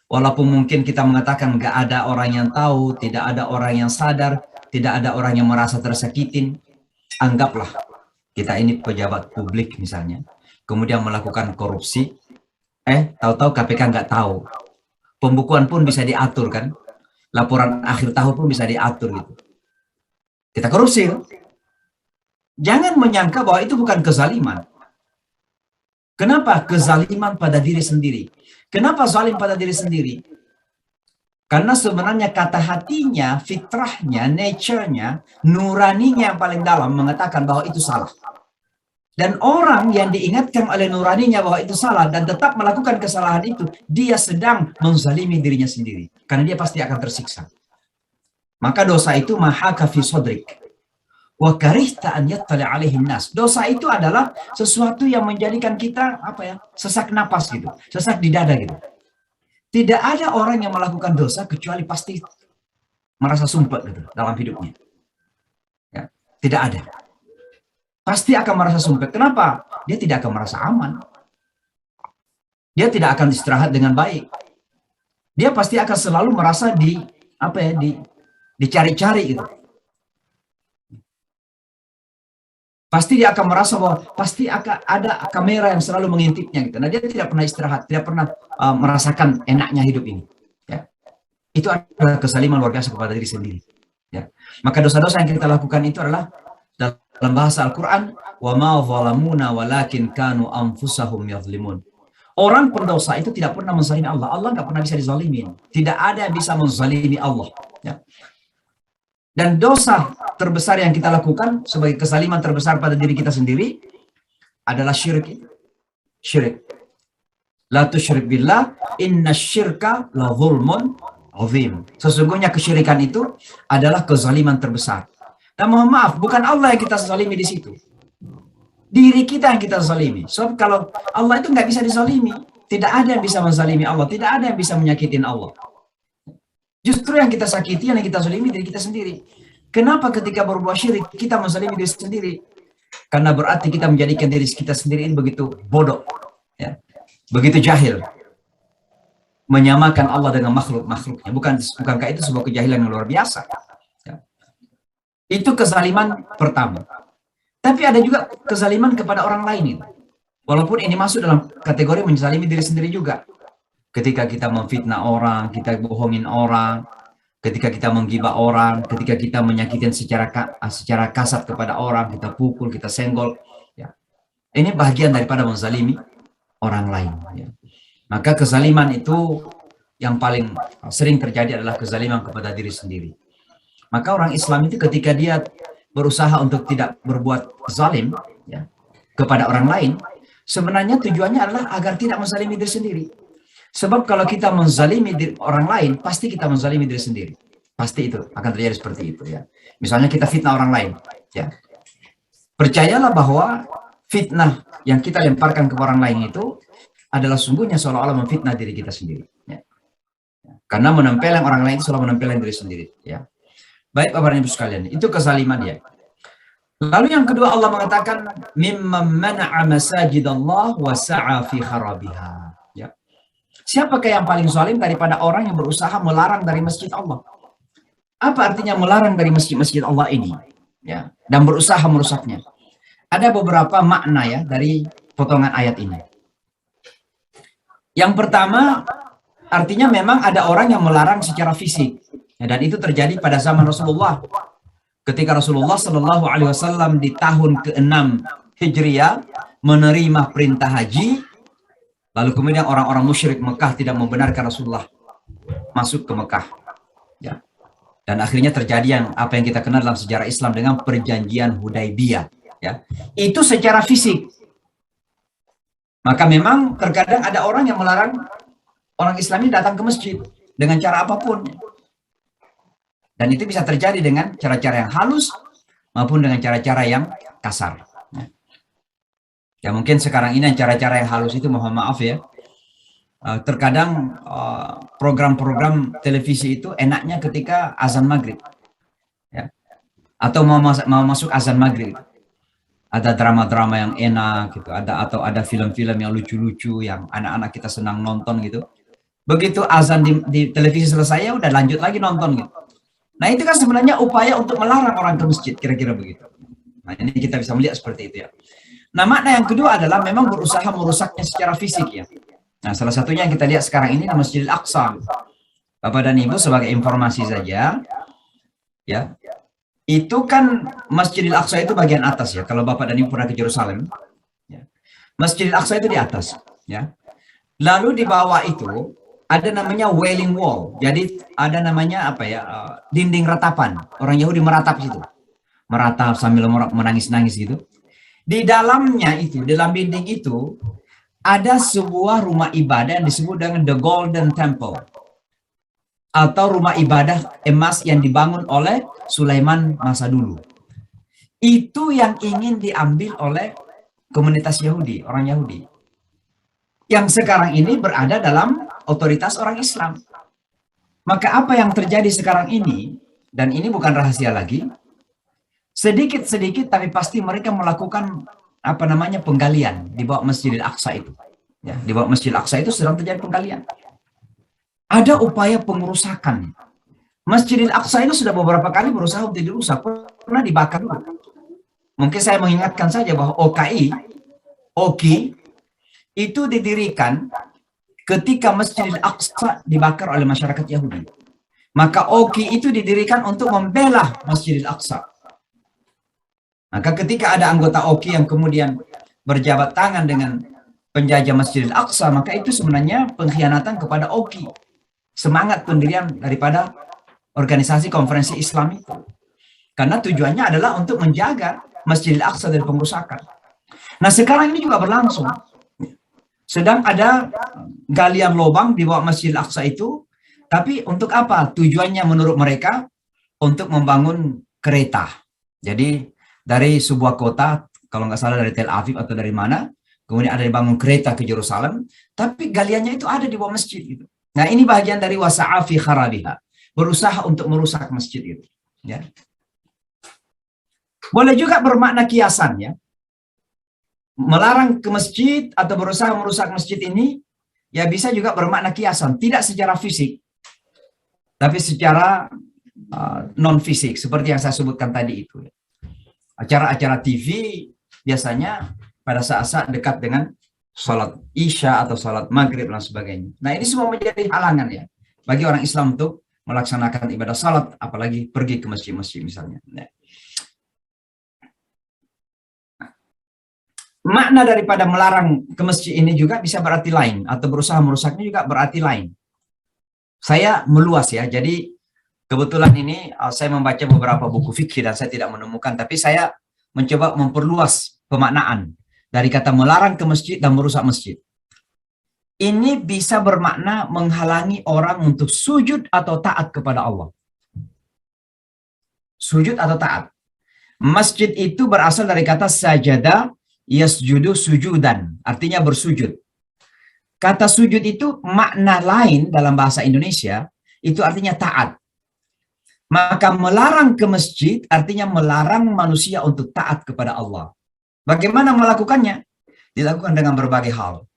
walaupun mungkin kita mengatakan nggak ada orang yang tahu, tidak ada orang yang sadar, tidak ada orang yang merasa tersakitin, anggaplah kita ini pejabat publik misalnya, kemudian melakukan korupsi, tahu-tahu KPK nggak tahu. Pembukuan pun bisa diatur kan, laporan akhir tahun pun bisa diatur gitu. Kita korupsi. Jangan menyangka bahwa itu bukan kezaliman. Kenapa kezaliman pada diri sendiri? Kenapa zalim pada diri sendiri? Karena sebenarnya kata hatinya, fitrahnya, nature-nya, nuraninya yang paling dalam mengatakan bahwa itu salah. Dan orang yang diingatkan oleh nuraninya bahwa itu salah dan tetap melakukan kesalahan itu, dia sedang menzalimi dirinya sendiri. Karena dia pasti akan tersiksa. Maka dosa itu mahaka fi sodrik. Wa karihta an yattali alaihin nas. Dosa itu adalah sesuatu yang menjadikan kita sesak napas gitu, sesak di dada gitu. Tidak ada orang yang melakukan dosa kecuali pasti merasa sumpah gitu dalam hidupnya. Ya, tidak ada. Pasti akan merasa sumpah. Kenapa? Dia tidak akan merasa aman. Dia tidak akan istirahat dengan baik. Dia pasti akan selalu merasa dicari-cari gitu. Pasti dia akan merasa bahwa pasti akan ada kamera yang selalu mengintipnya gitu. Nah, dia tidak pernah istirahat, tidak pernah merasakan enaknya hidup ini. Ya. Itu adalah kezaliman luar biasa kepada diri sendiri. Ya. Maka dosa-dosa yang kita lakukan itu adalah dalam bahasa Al-Quran, wa ma zalamuna walakin kanu anfusahum yadhlimun. Orang pendosa itu tidak pernah menzalimi Allah. Allah nggak pernah bisa dizalimin. Tidak ada yang bisa menzalimi Allah. Ya. Dan dosa terbesar yang kita lakukan sebagai kezaliman terbesar pada diri kita sendiri adalah syirik. Syirik. La tusyrik billah, inna syirka la zulmun azim. Sesungguhnya kesyirikan itu adalah kezaliman terbesar. Dan mohon maaf, bukan Allah yang kita zalimi di situ. Diri kita yang kita zalimi. So, kalau Allah itu nggak bisa dizalimi, tidak ada yang bisa menzalimi Allah, tidak ada yang bisa menyakitin Allah. Justru yang kita sakiti, yang kita zalimi diri kita sendiri. Kenapa ketika berbuat syirik kita menzalimi diri sendiri? Karena berarti kita menjadikan diri kita sendiri ini begitu bodoh, ya, begitu jahil, menyamakan Allah dengan makhluknya. Bukankah itu sebuah kejahilan yang luar biasa? Ya. Itu kezaliman pertama. Tapi ada juga kezaliman kepada orang lain itu. Walaupun ini masuk dalam kategori menzalimi diri sendiri juga. Ketika kita memfitnah orang, kita bohongin orang, ketika kita menggibah orang, ketika kita menyakitin secara kasar kepada orang, kita pukul, kita senggol, ya. Ini bagian daripada menzalimi orang lain. Ya. Maka kezaliman itu yang paling sering terjadi adalah kezaliman kepada diri sendiri. Maka orang Islam itu ketika dia berusaha untuk tidak berbuat zalim, ya, kepada orang lain, sebenarnya tujuannya adalah agar tidak menzalimi diri sendiri. Sebab kalau kita menzalimi orang lain, pasti kita menzalimi diri sendiri. Pasti itu akan terjadi seperti itu, ya. Misalnya kita fitnah orang lain, ya. Percayalah bahwa fitnah yang kita lemparkan ke orang lain itu adalah sungguhnya seolah-olah memfitnah diri kita sendiri, ya. Karena menempeleng orang lain itu selalu menempeleng diri sendiri, ya. Baik Bapak dan Ibu sekalian, itu kezaliman dia. Lalu yang kedua Allah mengatakan mimman mana'a masajidallah wa sa'a fi kharabiha. Siapakah yang paling zalim daripada orang yang berusaha melarang dari masjid Allah? Apa artinya melarang dari masjid-masjid Allah ini? Ya, dan berusaha merusaknya. Ada beberapa makna ya dari potongan ayat ini. Yang pertama, artinya memang ada orang yang melarang secara fisik. Ya, dan itu terjadi pada zaman Rasulullah. Ketika Rasulullah Shallallahu Alaihi Wasallam di tahun ke-6 Hijriah menerima perintah haji, lalu kemudian orang-orang musyrik Mekah tidak membenarkan Rasulullah masuk ke Mekah. Ya. Dan akhirnya terjadi apa yang kita kenal dalam sejarah Islam dengan perjanjian Hudaibiyah. Ya. Itu secara fisik. Maka memang terkadang ada orang yang melarang orang Islam ini datang ke masjid dengan cara apapun. Dan itu bisa terjadi dengan cara-cara yang halus maupun dengan cara-cara yang kasar. Ya. Ya mungkin sekarang ini cara-cara yang halus itu, mohon maaf ya. Terkadang program-program televisi itu enaknya ketika azan maghrib, ya. Atau mau masuk azan maghrib, ada drama-drama yang enak gitu, atau ada film-film yang lucu-lucu yang anak-anak kita senang nonton gitu. Begitu azan di televisi selesai, ya udah lanjut lagi nonton gitu. Nah itu kan sebenarnya upaya untuk melarang orang ke masjid, kira-kira begitu. Nah ini kita bisa melihat seperti itu ya. Nah makna yang kedua adalah memang berusaha merusaknya secara fisik ya. Nah, salah satunya yang kita lihat sekarang ini Masjidil Aqsa. Bapak dan Ibu, sebagai informasi saja, ya, itu kan Masjidil Aqsa itu bagian atas ya. Kalau Bapak dan Ibu pernah ke Yerusalem, ya, Masjidil Aqsa itu di atas, ya. Lalu di bawah itu ada namanya Wailing Wall. Jadi ada namanya apa ya? Dinding ratapan. Orang Yahudi meratap situ, meratap sambil menangis-nangis gitu. Di dalamnya itu, dalam dinding itu, ada sebuah rumah ibadah yang disebut dengan The Golden Temple, atau rumah ibadah emas yang dibangun oleh Sulaiman masa dulu. Itu yang ingin diambil oleh komunitas Yahudi, orang Yahudi, yang sekarang ini berada dalam otoritas orang Islam. Maka apa yang terjadi sekarang ini, dan ini bukan rahasia lagi, sedikit-sedikit tapi pasti mereka melakukan apa namanya penggalian di bawah Masjidil Aqsa itu. Ya, di bawah Masjidil Aqsa itu sedang terjadi penggalian. Ada upaya pengerusakan. Masjidil Aqsa itu sudah beberapa kali berusaha untuk dirusak, pernah dibakar dulu. Mungkin saya mengingatkan saja bahwa OKI itu didirikan ketika Masjidil Aqsa dibakar oleh masyarakat Yahudi. Maka OKI itu didirikan untuk membela Masjidil Aqsa. Maka ketika ada anggota OKI yang kemudian berjabat tangan dengan penjajah Masjidil Aqsa, maka itu sebenarnya pengkhianatan kepada OKI. Semangat pendirian daripada organisasi konferensi Islam itu. Karena tujuannya adalah untuk menjaga Masjidil Aqsa dari pengrusakan. Nah sekarang ini juga berlangsung. Sedang ada galian lubang di bawah Masjidil Aqsa itu. Tapi untuk apa? Tujuannya menurut mereka untuk membangun kereta. Jadi dari sebuah kota, kalau nggak salah dari Tel Aviv atau dari mana, kemudian ada dibangun kereta ke Yerusalem, tapi galiannya itu ada di bawah masjid itu. Nah ini bagian dari wasa'afi kharabiha, berusaha untuk merusak masjid itu. Ya. Boleh juga bermakna kiasan ya, melarang ke masjid atau berusaha merusak masjid ini, ya bisa juga bermakna kiasan, tidak secara fisik, tapi secara non fisik, seperti yang saya sebutkan tadi itu. Acara-acara TV biasanya pada saat-saat dekat dengan sholat Isya atau sholat Maghrib dan sebagainya. Nah ini semua menjadi halangan ya bagi orang Islam untuk melaksanakan ibadah salat, apalagi pergi ke masjid-masjid misalnya. Nah. Makna daripada melarang ke masjid ini juga bisa berarti lain, atau berusaha merusaknya juga berarti lain. Saya meluas ya, jadi kebetulan ini saya membaca beberapa buku fikih dan saya tidak menemukan, tapi saya mencoba memperluas pemaknaan dari kata melarang ke masjid dan merusak masjid. Ini bisa bermakna menghalangi orang untuk sujud atau taat kepada Allah. Sujud atau taat. Masjid itu berasal dari kata sajada yasjudu sujudan, artinya bersujud. Kata sujud itu makna lain dalam bahasa Indonesia, itu artinya taat. Maka melarang ke masjid artinya melarang manusia untuk taat kepada Allah. Bagaimana melakukannya? Dilakukan dengan berbagai hal.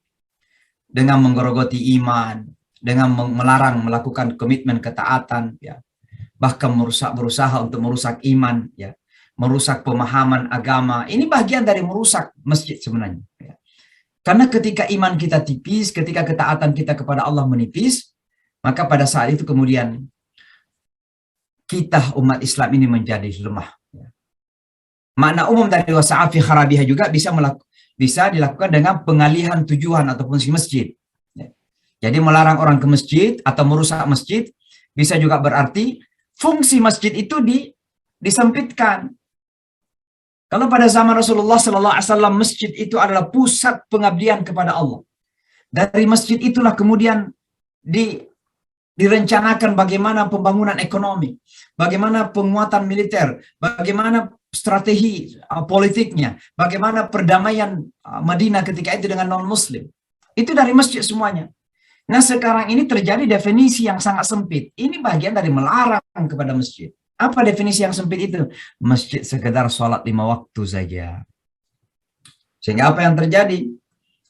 Dengan menggerogoti iman, dengan melarang melakukan komitmen ketaatan, ya. Bahkan berusaha untuk merusak iman, ya. Merusak pemahaman agama. Ini bagian dari merusak masjid sebenarnya. Ya. Karena ketika iman kita tipis, ketika ketaatan kita kepada Allah menipis, maka pada saat itu kemudian kita umat Islam ini menjadi lemah. Makna umum dari wasa'afi kharabiha juga bisa dilakukan dengan pengalihan tujuan atau fungsi masjid. Jadi melarang orang ke masjid atau merusak masjid bisa juga berarti fungsi masjid itu disempitkan. Kalau pada zaman Rasulullah SAW masjid itu adalah pusat pengabdian kepada Allah. Dari masjid itulah kemudian direncanakan bagaimana pembangunan ekonomi, bagaimana penguatan militer, bagaimana strategi politiknya, bagaimana perdamaian Madinah ketika itu dengan non-muslim. Itu dari masjid semuanya. Nah, sekarang ini terjadi definisi yang sangat sempit. Ini bagian dari melarang kepada masjid. Apa definisi yang sempit itu? Masjid sekedar sholat 5 waktu saja. Sehingga apa yang terjadi?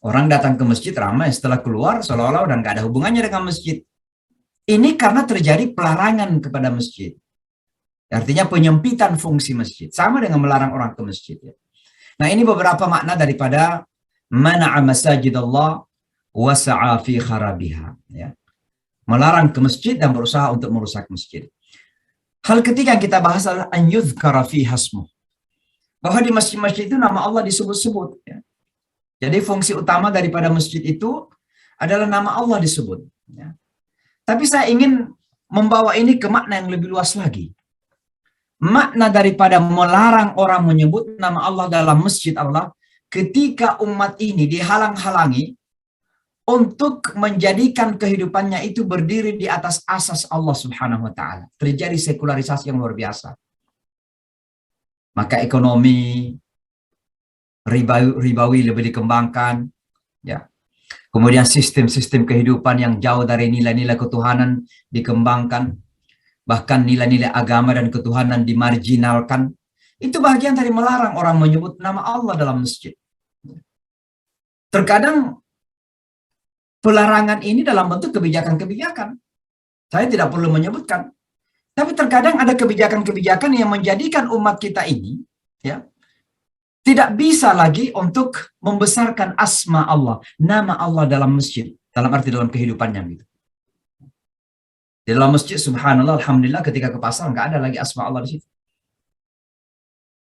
Orang datang ke masjid ramai, setelah keluar seolah-olah udah nggak ada hubungannya dengan masjid. Ini karena terjadi pelarangan kepada masjid. Artinya penyempitan fungsi masjid. Sama dengan melarang orang ke masjid. Ya. Nah, ini beberapa makna daripada mana'a masajidallah wasa'a fi kharabiha. Ya. Melarang ke masjid dan berusaha untuk merusak masjid. Hal ketiga yang kita bahas adalah an yudhkara fi hasmuh. Bahwa di masjid-masjid itu nama Allah disebut-sebut. Ya. Jadi fungsi utama daripada masjid itu adalah nama Allah disebut. Ya. Tapi saya ingin membawa ini ke makna yang lebih luas lagi. Makna daripada melarang orang menyebut nama Allah dalam masjid Allah ketika umat ini dihalang-halangi untuk menjadikan kehidupannya itu berdiri di atas asas Allah Subhanahu wa taala. Terjadi sekularisasi yang luar biasa. Maka ekonomi ribawi lebih dikembangkan, ya. Kemudian sistem-sistem kehidupan yang jauh dari nilai-nilai ketuhanan dikembangkan. Bahkan nilai-nilai agama dan ketuhanan dimarginalkan. Itu bagian dari melarang orang menyebut nama Allah dalam masjid. Terkadang pelarangan ini dalam bentuk kebijakan-kebijakan. Saya tidak perlu menyebutkan. Tapi terkadang ada kebijakan-kebijakan yang menjadikan umat kita ini, ya, tidak bisa lagi untuk membesarkan asma Allah, nama Allah dalam masjid, dalam arti dalam kehidupannya gitu. Di dalam masjid, subhanallah, alhamdulillah, ketika ke pasar nggak ada lagi asma Allah di situ.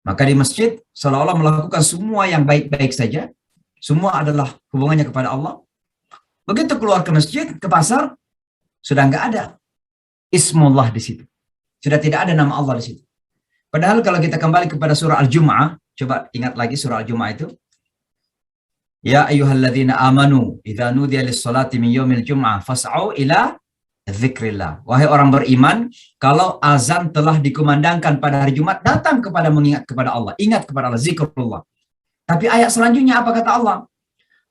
Maka di masjid seolah-olah melakukan semua yang baik-baik saja, semua adalah hubungannya kepada Allah. Begitu keluar ke masjid, ke pasar, sudah nggak ada ismullah di situ, sudah tidak ada nama Allah di situ. Padahal kalau kita kembali kepada surah Al-Jumu'ah, coba ingat lagi surah Al-Jumu'ah itu. Ya ayyuhalladzina amanu idza nudiya lis-salati min yaumil jum'ah fas'au ila dzikrillah. Wahai orang beriman, kalau azan telah dikumandangkan pada hari Jumat, datang kepada mengingat kepada Allah, ingat kepada Allah, zikrullah. Tapi ayat selanjutnya apa kata Allah?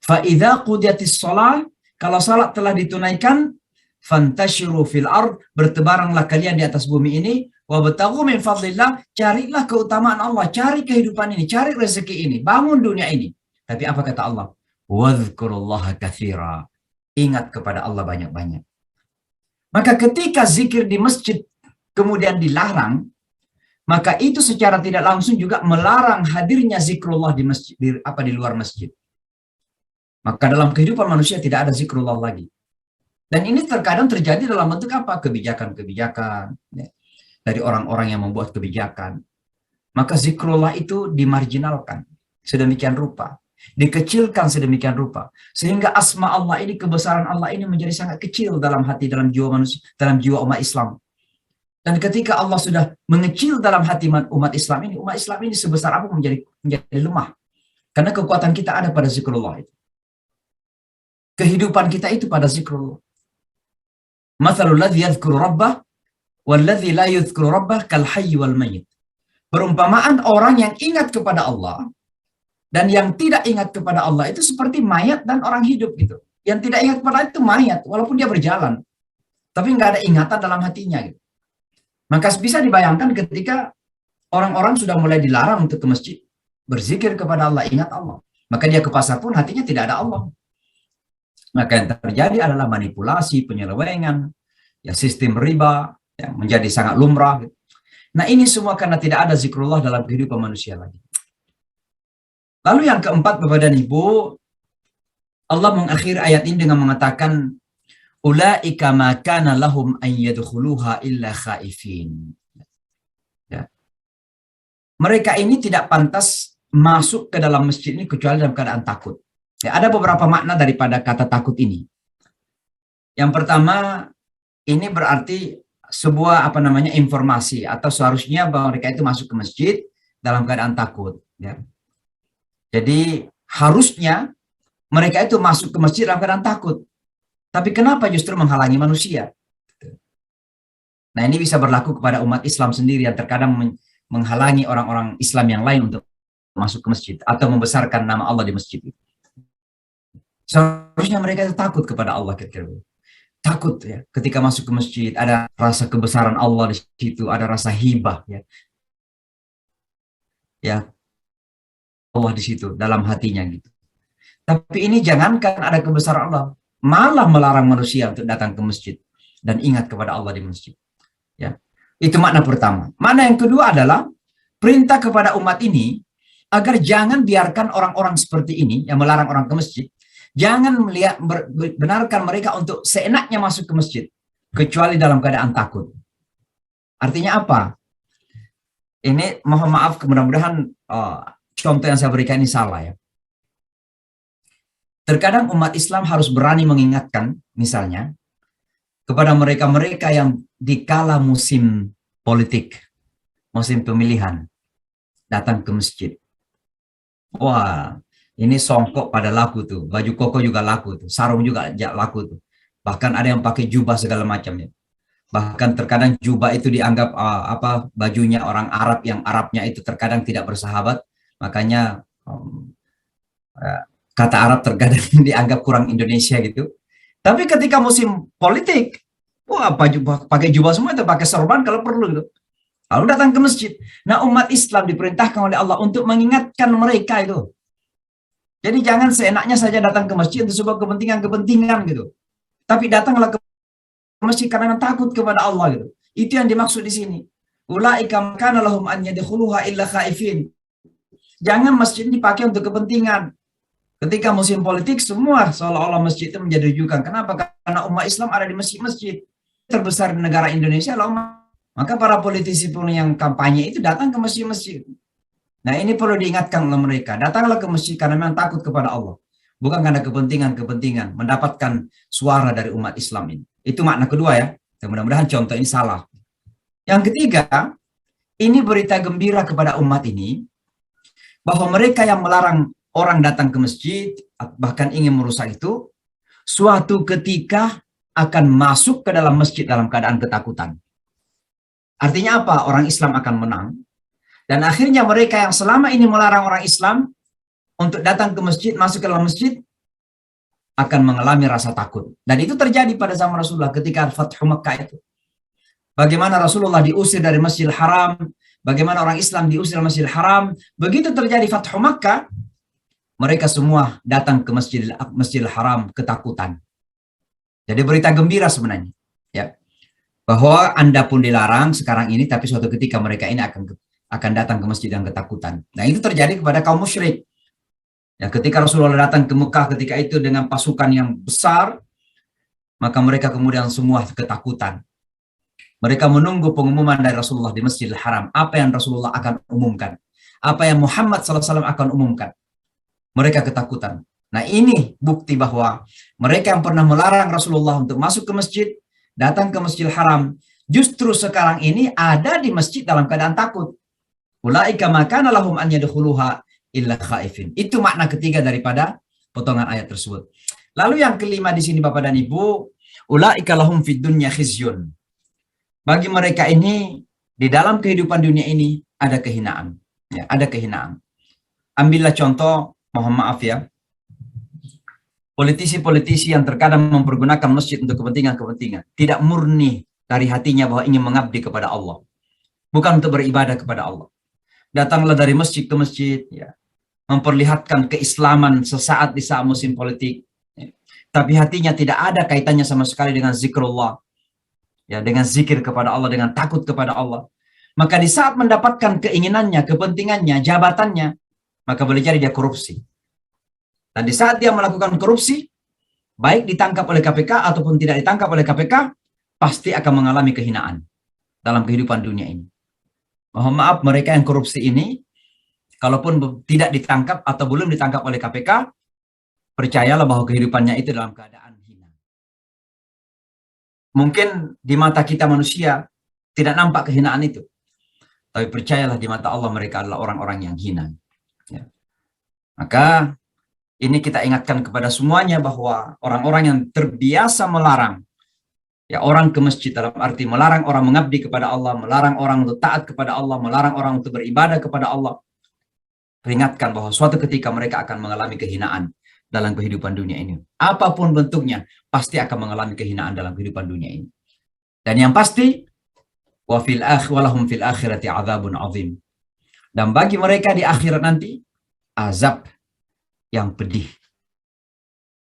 Fa idza qudiyatis shalah, kalau salat telah ditunaikan, fantashiru fil ard, bertebaranlah kalian di atas bumi ini, wabtaghu min fadlillah, carilah keutamaan Allah, cari kehidupan ini, cari rezeki ini, bangun dunia ini. Tapi apa kata Allah? Wadhkurullaha katsira. Ingat kepada Allah banyak-banyak. Maka ketika zikir di masjid kemudian dilarang, maka itu secara tidak langsung juga melarang hadirnya zikrullah di masjid, di luar masjid. Maka dalam kehidupan manusia tidak ada zikrullah lagi. Dan ini terkadang terjadi dalam bentuk apa? Kebijakan-kebijakan, ya, dari orang-orang yang membuat kebijakan. Maka zikrullah itu dimarginalkan sedemikian rupa, dikecilkan sedemikian rupa, sehingga asma Allah ini, kebesaran Allah ini menjadi sangat kecil dalam hati, dalam jiwa manusia, dalam jiwa umat Islam. Dan ketika Allah sudah mengecil dalam hati umat Islam ini sebesar apa menjadi lemah. Karena kekuatan kita ada pada zikrullah itu. Kehidupan kita itu pada zikrullah. Mathalul ladzi yadhkuru rabbah wal ladzi la yadhkuru rabbah kal hayy wal mayyit. Perumpamaan orang yang ingat kepada Allah dan yang tidak ingat kepada Allah itu seperti mayat dan orang hidup gitu. Yang tidak ingat kepada Allah itu mayat walaupun dia berjalan, tapi nggak ada ingatan dalam hatinya gitu. Maka bisa dibayangkan ketika orang-orang sudah mulai dilarang untuk ke masjid, berzikir kepada Allah, ingat Allah, maka dia ke pasar pun hatinya tidak ada Allah. Maka yang terjadi adalah manipulasi, penyelewengan, ya, sistem riba yang menjadi sangat lumrah. Gitu. Nah, ini semua karena tidak ada zikrullah dalam kehidupan manusia lagi. Lalu yang keempat, Bapak dan Ibu, Allah mengakhiri ayat ini dengan mengatakan, ulaika ma kana lahum an yadkhuluha illa khaifin. Ya. Mereka ini tidak pantas masuk ke dalam masjid ini kecuali dalam keadaan takut. Ya, ada beberapa makna daripada kata takut ini. Yang pertama, ini berarti sebuah informasi atau seharusnya bahwa mereka itu masuk ke masjid dalam keadaan takut. Ya. Jadi harusnya mereka itu masuk ke masjid dalam keadaan takut. Tapi kenapa justru menghalangi manusia? Nah, ini bisa berlaku kepada umat Islam sendiri yang terkadang menghalangi orang-orang Islam yang lain untuk masuk ke masjid atau membesarkan nama Allah di masjid itu. Seharusnya mereka itu takut kepada Allah, kira-kira. Takut ya, ketika masuk ke masjid ada rasa kebesaran Allah di situ, ada rasa hibah ya. Ya, Allah di situ dalam hatinya gitu. Tapi ini jangankan ada kebesaran Allah, malah melarang manusia untuk datang ke masjid dan ingat kepada Allah di masjid. Ya, itu makna pertama. Makna yang kedua adalah perintah kepada umat ini agar jangan biarkan orang-orang seperti ini yang melarang orang ke masjid, jangan benarkan mereka untuk seenaknya masuk ke masjid kecuali dalam keadaan takut. Artinya apa? Ini mohon maaf, mudah-mudahan contoh yang saya berikan ini salah ya. Terkadang umat Islam harus berani mengingatkan, misalnya, kepada mereka-mereka yang dikala musim politik, musim pemilihan, datang ke masjid. Wah, ini songkok pada laku tuh, baju koko juga laku tuh, sarung juga laku tuh. Bahkan ada yang pakai jubah segala macamnya. Bahkan terkadang jubah itu dianggap bajunya orang Arab, yang Arabnya itu terkadang tidak bersahabat, makanya kata Arab terkadang dianggap kurang Indonesia gitu. Tapi ketika musim politik, wah pakai jubah semua itu, pakai sorban kalau perlu gitu. Lalu datang ke masjid. Nah, umat Islam diperintahkan oleh Allah untuk mengingatkan mereka itu. Jadi jangan seenaknya saja datang ke masjid untuk sebuah kepentingan-kepentingan gitu. Tapi datanglah ke masjid karena takut kepada Allah gitu. Itu yang dimaksud di sini. Ulaika kana lahum an yadkhuluha illa khaifin. Jangan masjid dipakai untuk kepentingan. Ketika musim politik, semua seolah-olah masjid itu menjadi rujukan. Kenapa? Karena umat Islam ada di masjid-masjid terbesar di negara Indonesia. Maka para politisi pun yang kampanye itu datang ke masjid-masjid. Nah, ini perlu diingatkan oleh mereka. Datanglah ke masjid karena memang takut kepada Allah. Bukan karena kepentingan-kepentingan mendapatkan suara dari umat Islam ini. Itu makna kedua ya. Dan mudah-mudahan contoh ini salah. Yang ketiga, ini berita gembira kepada umat ini bahwa mereka yang melarang orang datang ke masjid, bahkan ingin merusak itu, suatu ketika akan masuk ke dalam masjid dalam keadaan ketakutan. Artinya apa? Orang Islam akan menang. Dan akhirnya mereka yang selama ini melarang orang Islam untuk datang ke masjid, masuk ke dalam masjid, akan mengalami rasa takut. Dan itu terjadi pada zaman Rasulullah ketika Fathu Makkah itu. Bagaimana Rasulullah diusir dari Masjidil Haram, bagaimana orang Islam diusir dari Masjidil Haram. Begitu terjadi Fathu Makkah, mereka semua datang ke Masjidil Haram ketakutan. Jadi berita gembira sebenarnya, ya, bahwa Anda pun dilarang sekarang ini, tapi suatu ketika mereka ini akan datang ke masjid yang ketakutan. Nah, itu terjadi kepada kaum musyrik. Ya, ketika Rasulullah datang ke Mekah ketika itu dengan pasukan yang besar, maka mereka kemudian semua ketakutan. Mereka menunggu pengumuman dari Rasulullah di Masjidil Haram. Apa yang Rasulullah akan umumkan? Apa yang Muhammad SAW akan umumkan? Mereka ketakutan. Nah, ini bukti bahwa mereka yang pernah melarang Rasulullah untuk masuk ke masjid, datang ke Masjidil Haram, justru sekarang ini ada di masjid dalam keadaan takut. Ulaika makana lahum an yadkhuluha illa khaifin. Itu makna ketiga daripada potongan ayat tersebut. Lalu yang kelima di sini Bapak dan Ibu, ulaika lahum fid dunya khizyun. Bagi mereka ini di dalam kehidupan dunia ini ada kehinaan. Ya, ada kehinaan. Ambillah contoh, mohon maaf ya, politisi-politisi yang terkadang mempergunakan masjid untuk kepentingan-kepentingan, tidak murni dari hatinya bahwa ingin mengabdi kepada Allah, bukan untuk beribadah kepada Allah. Datanglah dari masjid ke masjid, ya, memperlihatkan keislaman sesaat di saat musim politik, ya, tapi hatinya tidak ada kaitannya sama sekali dengan zikrullah, ya, dengan zikir kepada Allah, dengan takut kepada Allah. Maka di saat mendapatkan keinginannya, kepentingannya, jabatannya, maka boleh jadi dia korupsi. Dan di saat dia melakukan korupsi, baik ditangkap oleh KPK ataupun tidak ditangkap oleh KPK, pasti akan mengalami kehinaan dalam kehidupan dunia ini. Mohon maaf, mereka yang korupsi ini, kalaupun tidak ditangkap atau belum ditangkap oleh KPK, percayalah bahwa kehidupannya itu dalam keadaan hina. Mungkin di mata kita manusia tidak nampak kehinaan itu, tapi percayalah di mata Allah mereka adalah orang-orang yang hina. Ya. Maka ini kita ingatkan kepada semuanya bahwa orang-orang yang terbiasa melarang Ya, orang ke masjid dalam arti melarang orang mengabdi kepada Allah, melarang orang untuk taat kepada Allah, melarang orang untuk beribadah kepada Allah. Peringatkan bahwa suatu ketika mereka akan mengalami kehinaan dalam kehidupan dunia ini. Apapun bentuknya, pasti akan mengalami kehinaan dalam kehidupan dunia ini. Dan yang pasti, walahum fil akhirati adzabun azim. Dan bagi mereka di akhirat nanti, azab yang pedih.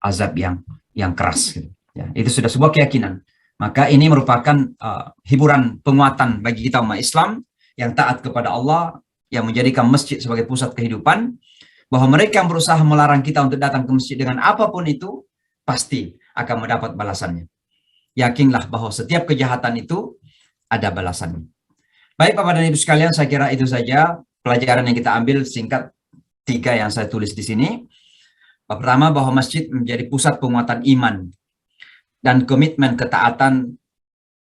Azab yang keras. Gitu. Ya, itu sudah sebuah keyakinan. Maka ini merupakan hiburan penguatan bagi kita umat Islam yang taat kepada Allah, yang menjadikan masjid sebagai pusat kehidupan, bahwa mereka yang berusaha melarang kita untuk datang ke masjid dengan apapun itu, pasti akan mendapat balasannya. Yakinlah bahwa setiap kejahatan itu ada balasannya. Baik Bapak dan Ibu sekalian, saya kira itu saja pelajaran yang kita ambil singkat 3 yang saya tulis di sini. Pertama, bahwa masjid menjadi pusat penguatan iman dan komitmen ketaatan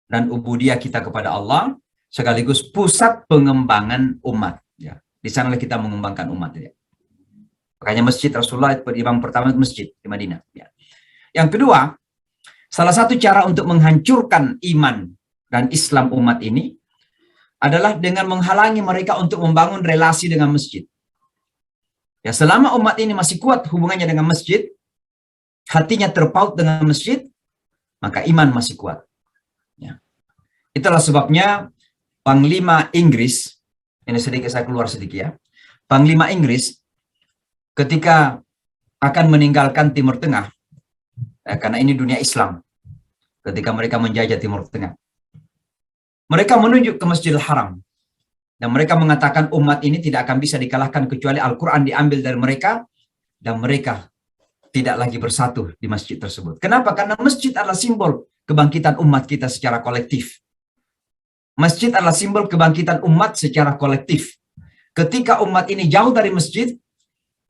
dan ubudiyah kita kepada Allah, sekaligus pusat pengembangan umat. Ya, di sanalah kita mengembangkan umat. Ya. Makanya masjid Rasulullah imam pertama itu masjid di Madinah. Ya. Yang kedua, salah satu cara untuk menghancurkan iman dan Islam umat ini adalah dengan menghalangi mereka untuk membangun relasi dengan masjid. Ya, selama umat ini masih kuat hubungannya dengan masjid, hatinya terpaut dengan masjid, maka iman masih kuat. Ya. Itulah sebabnya Panglima Inggris, ini sedikit saya keluar sedikit ya, Panglima Inggris ketika akan meninggalkan Timur Tengah, ya, karena ini dunia Islam, ketika mereka menjajah Timur Tengah, mereka menunjuk ke Masjidil Haram, dan mereka mengatakan umat ini tidak akan bisa dikalahkan kecuali Al-Quran diambil dari mereka, dan mereka tidak lagi bersatu di masjid tersebut. Kenapa? Karena masjid adalah simbol kebangkitan umat kita secara kolektif. Masjid adalah simbol kebangkitan umat secara kolektif. Ketika umat ini jauh dari masjid,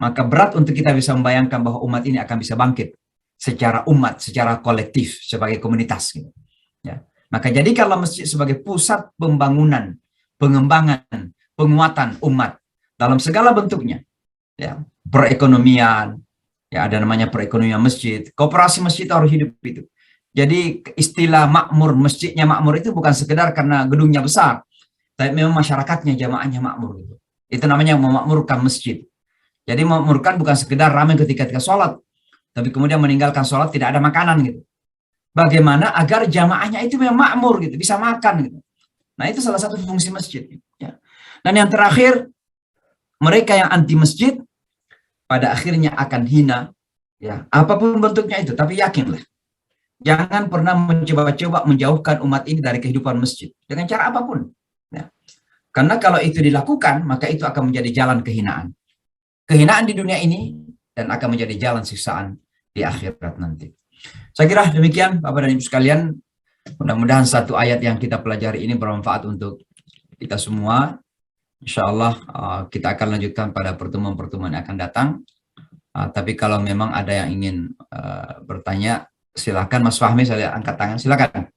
maka berat untuk kita bisa membayangkan bahwa umat ini akan bisa bangkit secara umat, secara kolektif, sebagai komunitas. Ya. Maka jadikanlah masjid sebagai pusat pembangunan, pengembangan, penguatan umat dalam segala bentuknya. Ya. Perekonomian, ya ada namanya perekonomian masjid, koperasi masjid harus hidup itu. Jadi istilah makmur, masjidnya makmur itu bukan sekedar karena gedungnya besar, tapi memang masyarakatnya, jamaahnya makmur. Gitu. Itu namanya memakmurkan masjid. Jadi memakmurkan bukan sekedar ramai ketika sholat, tapi kemudian meninggalkan sholat tidak ada makanan gitu. Bagaimana agar jamaahnya itu memang makmur gitu, bisa makan gitu. Nah itu salah satu fungsi masjid. Ya. Dan yang terakhir, mereka yang anti masjid pada akhirnya akan hina, ya apapun bentuknya itu. Tapi yakinlah, jangan pernah mencoba-coba menjauhkan umat ini dari kehidupan masjid dengan cara apapun. Ya. Karena kalau itu dilakukan, maka itu akan menjadi jalan kehinaan. Kehinaan di dunia ini dan akan menjadi jalan siksaan di akhirat nanti. Saya kira demikian Bapak dan Ibu sekalian. Mudah-mudahan satu ayat yang kita pelajari ini bermanfaat untuk kita semua. Insya Allah kita akan lanjutkan pada pertemuan-pertemuan yang akan datang. Tapi kalau memang ada yang ingin bertanya, silakan Mas Fahmi, saya angkat tangan, silakan.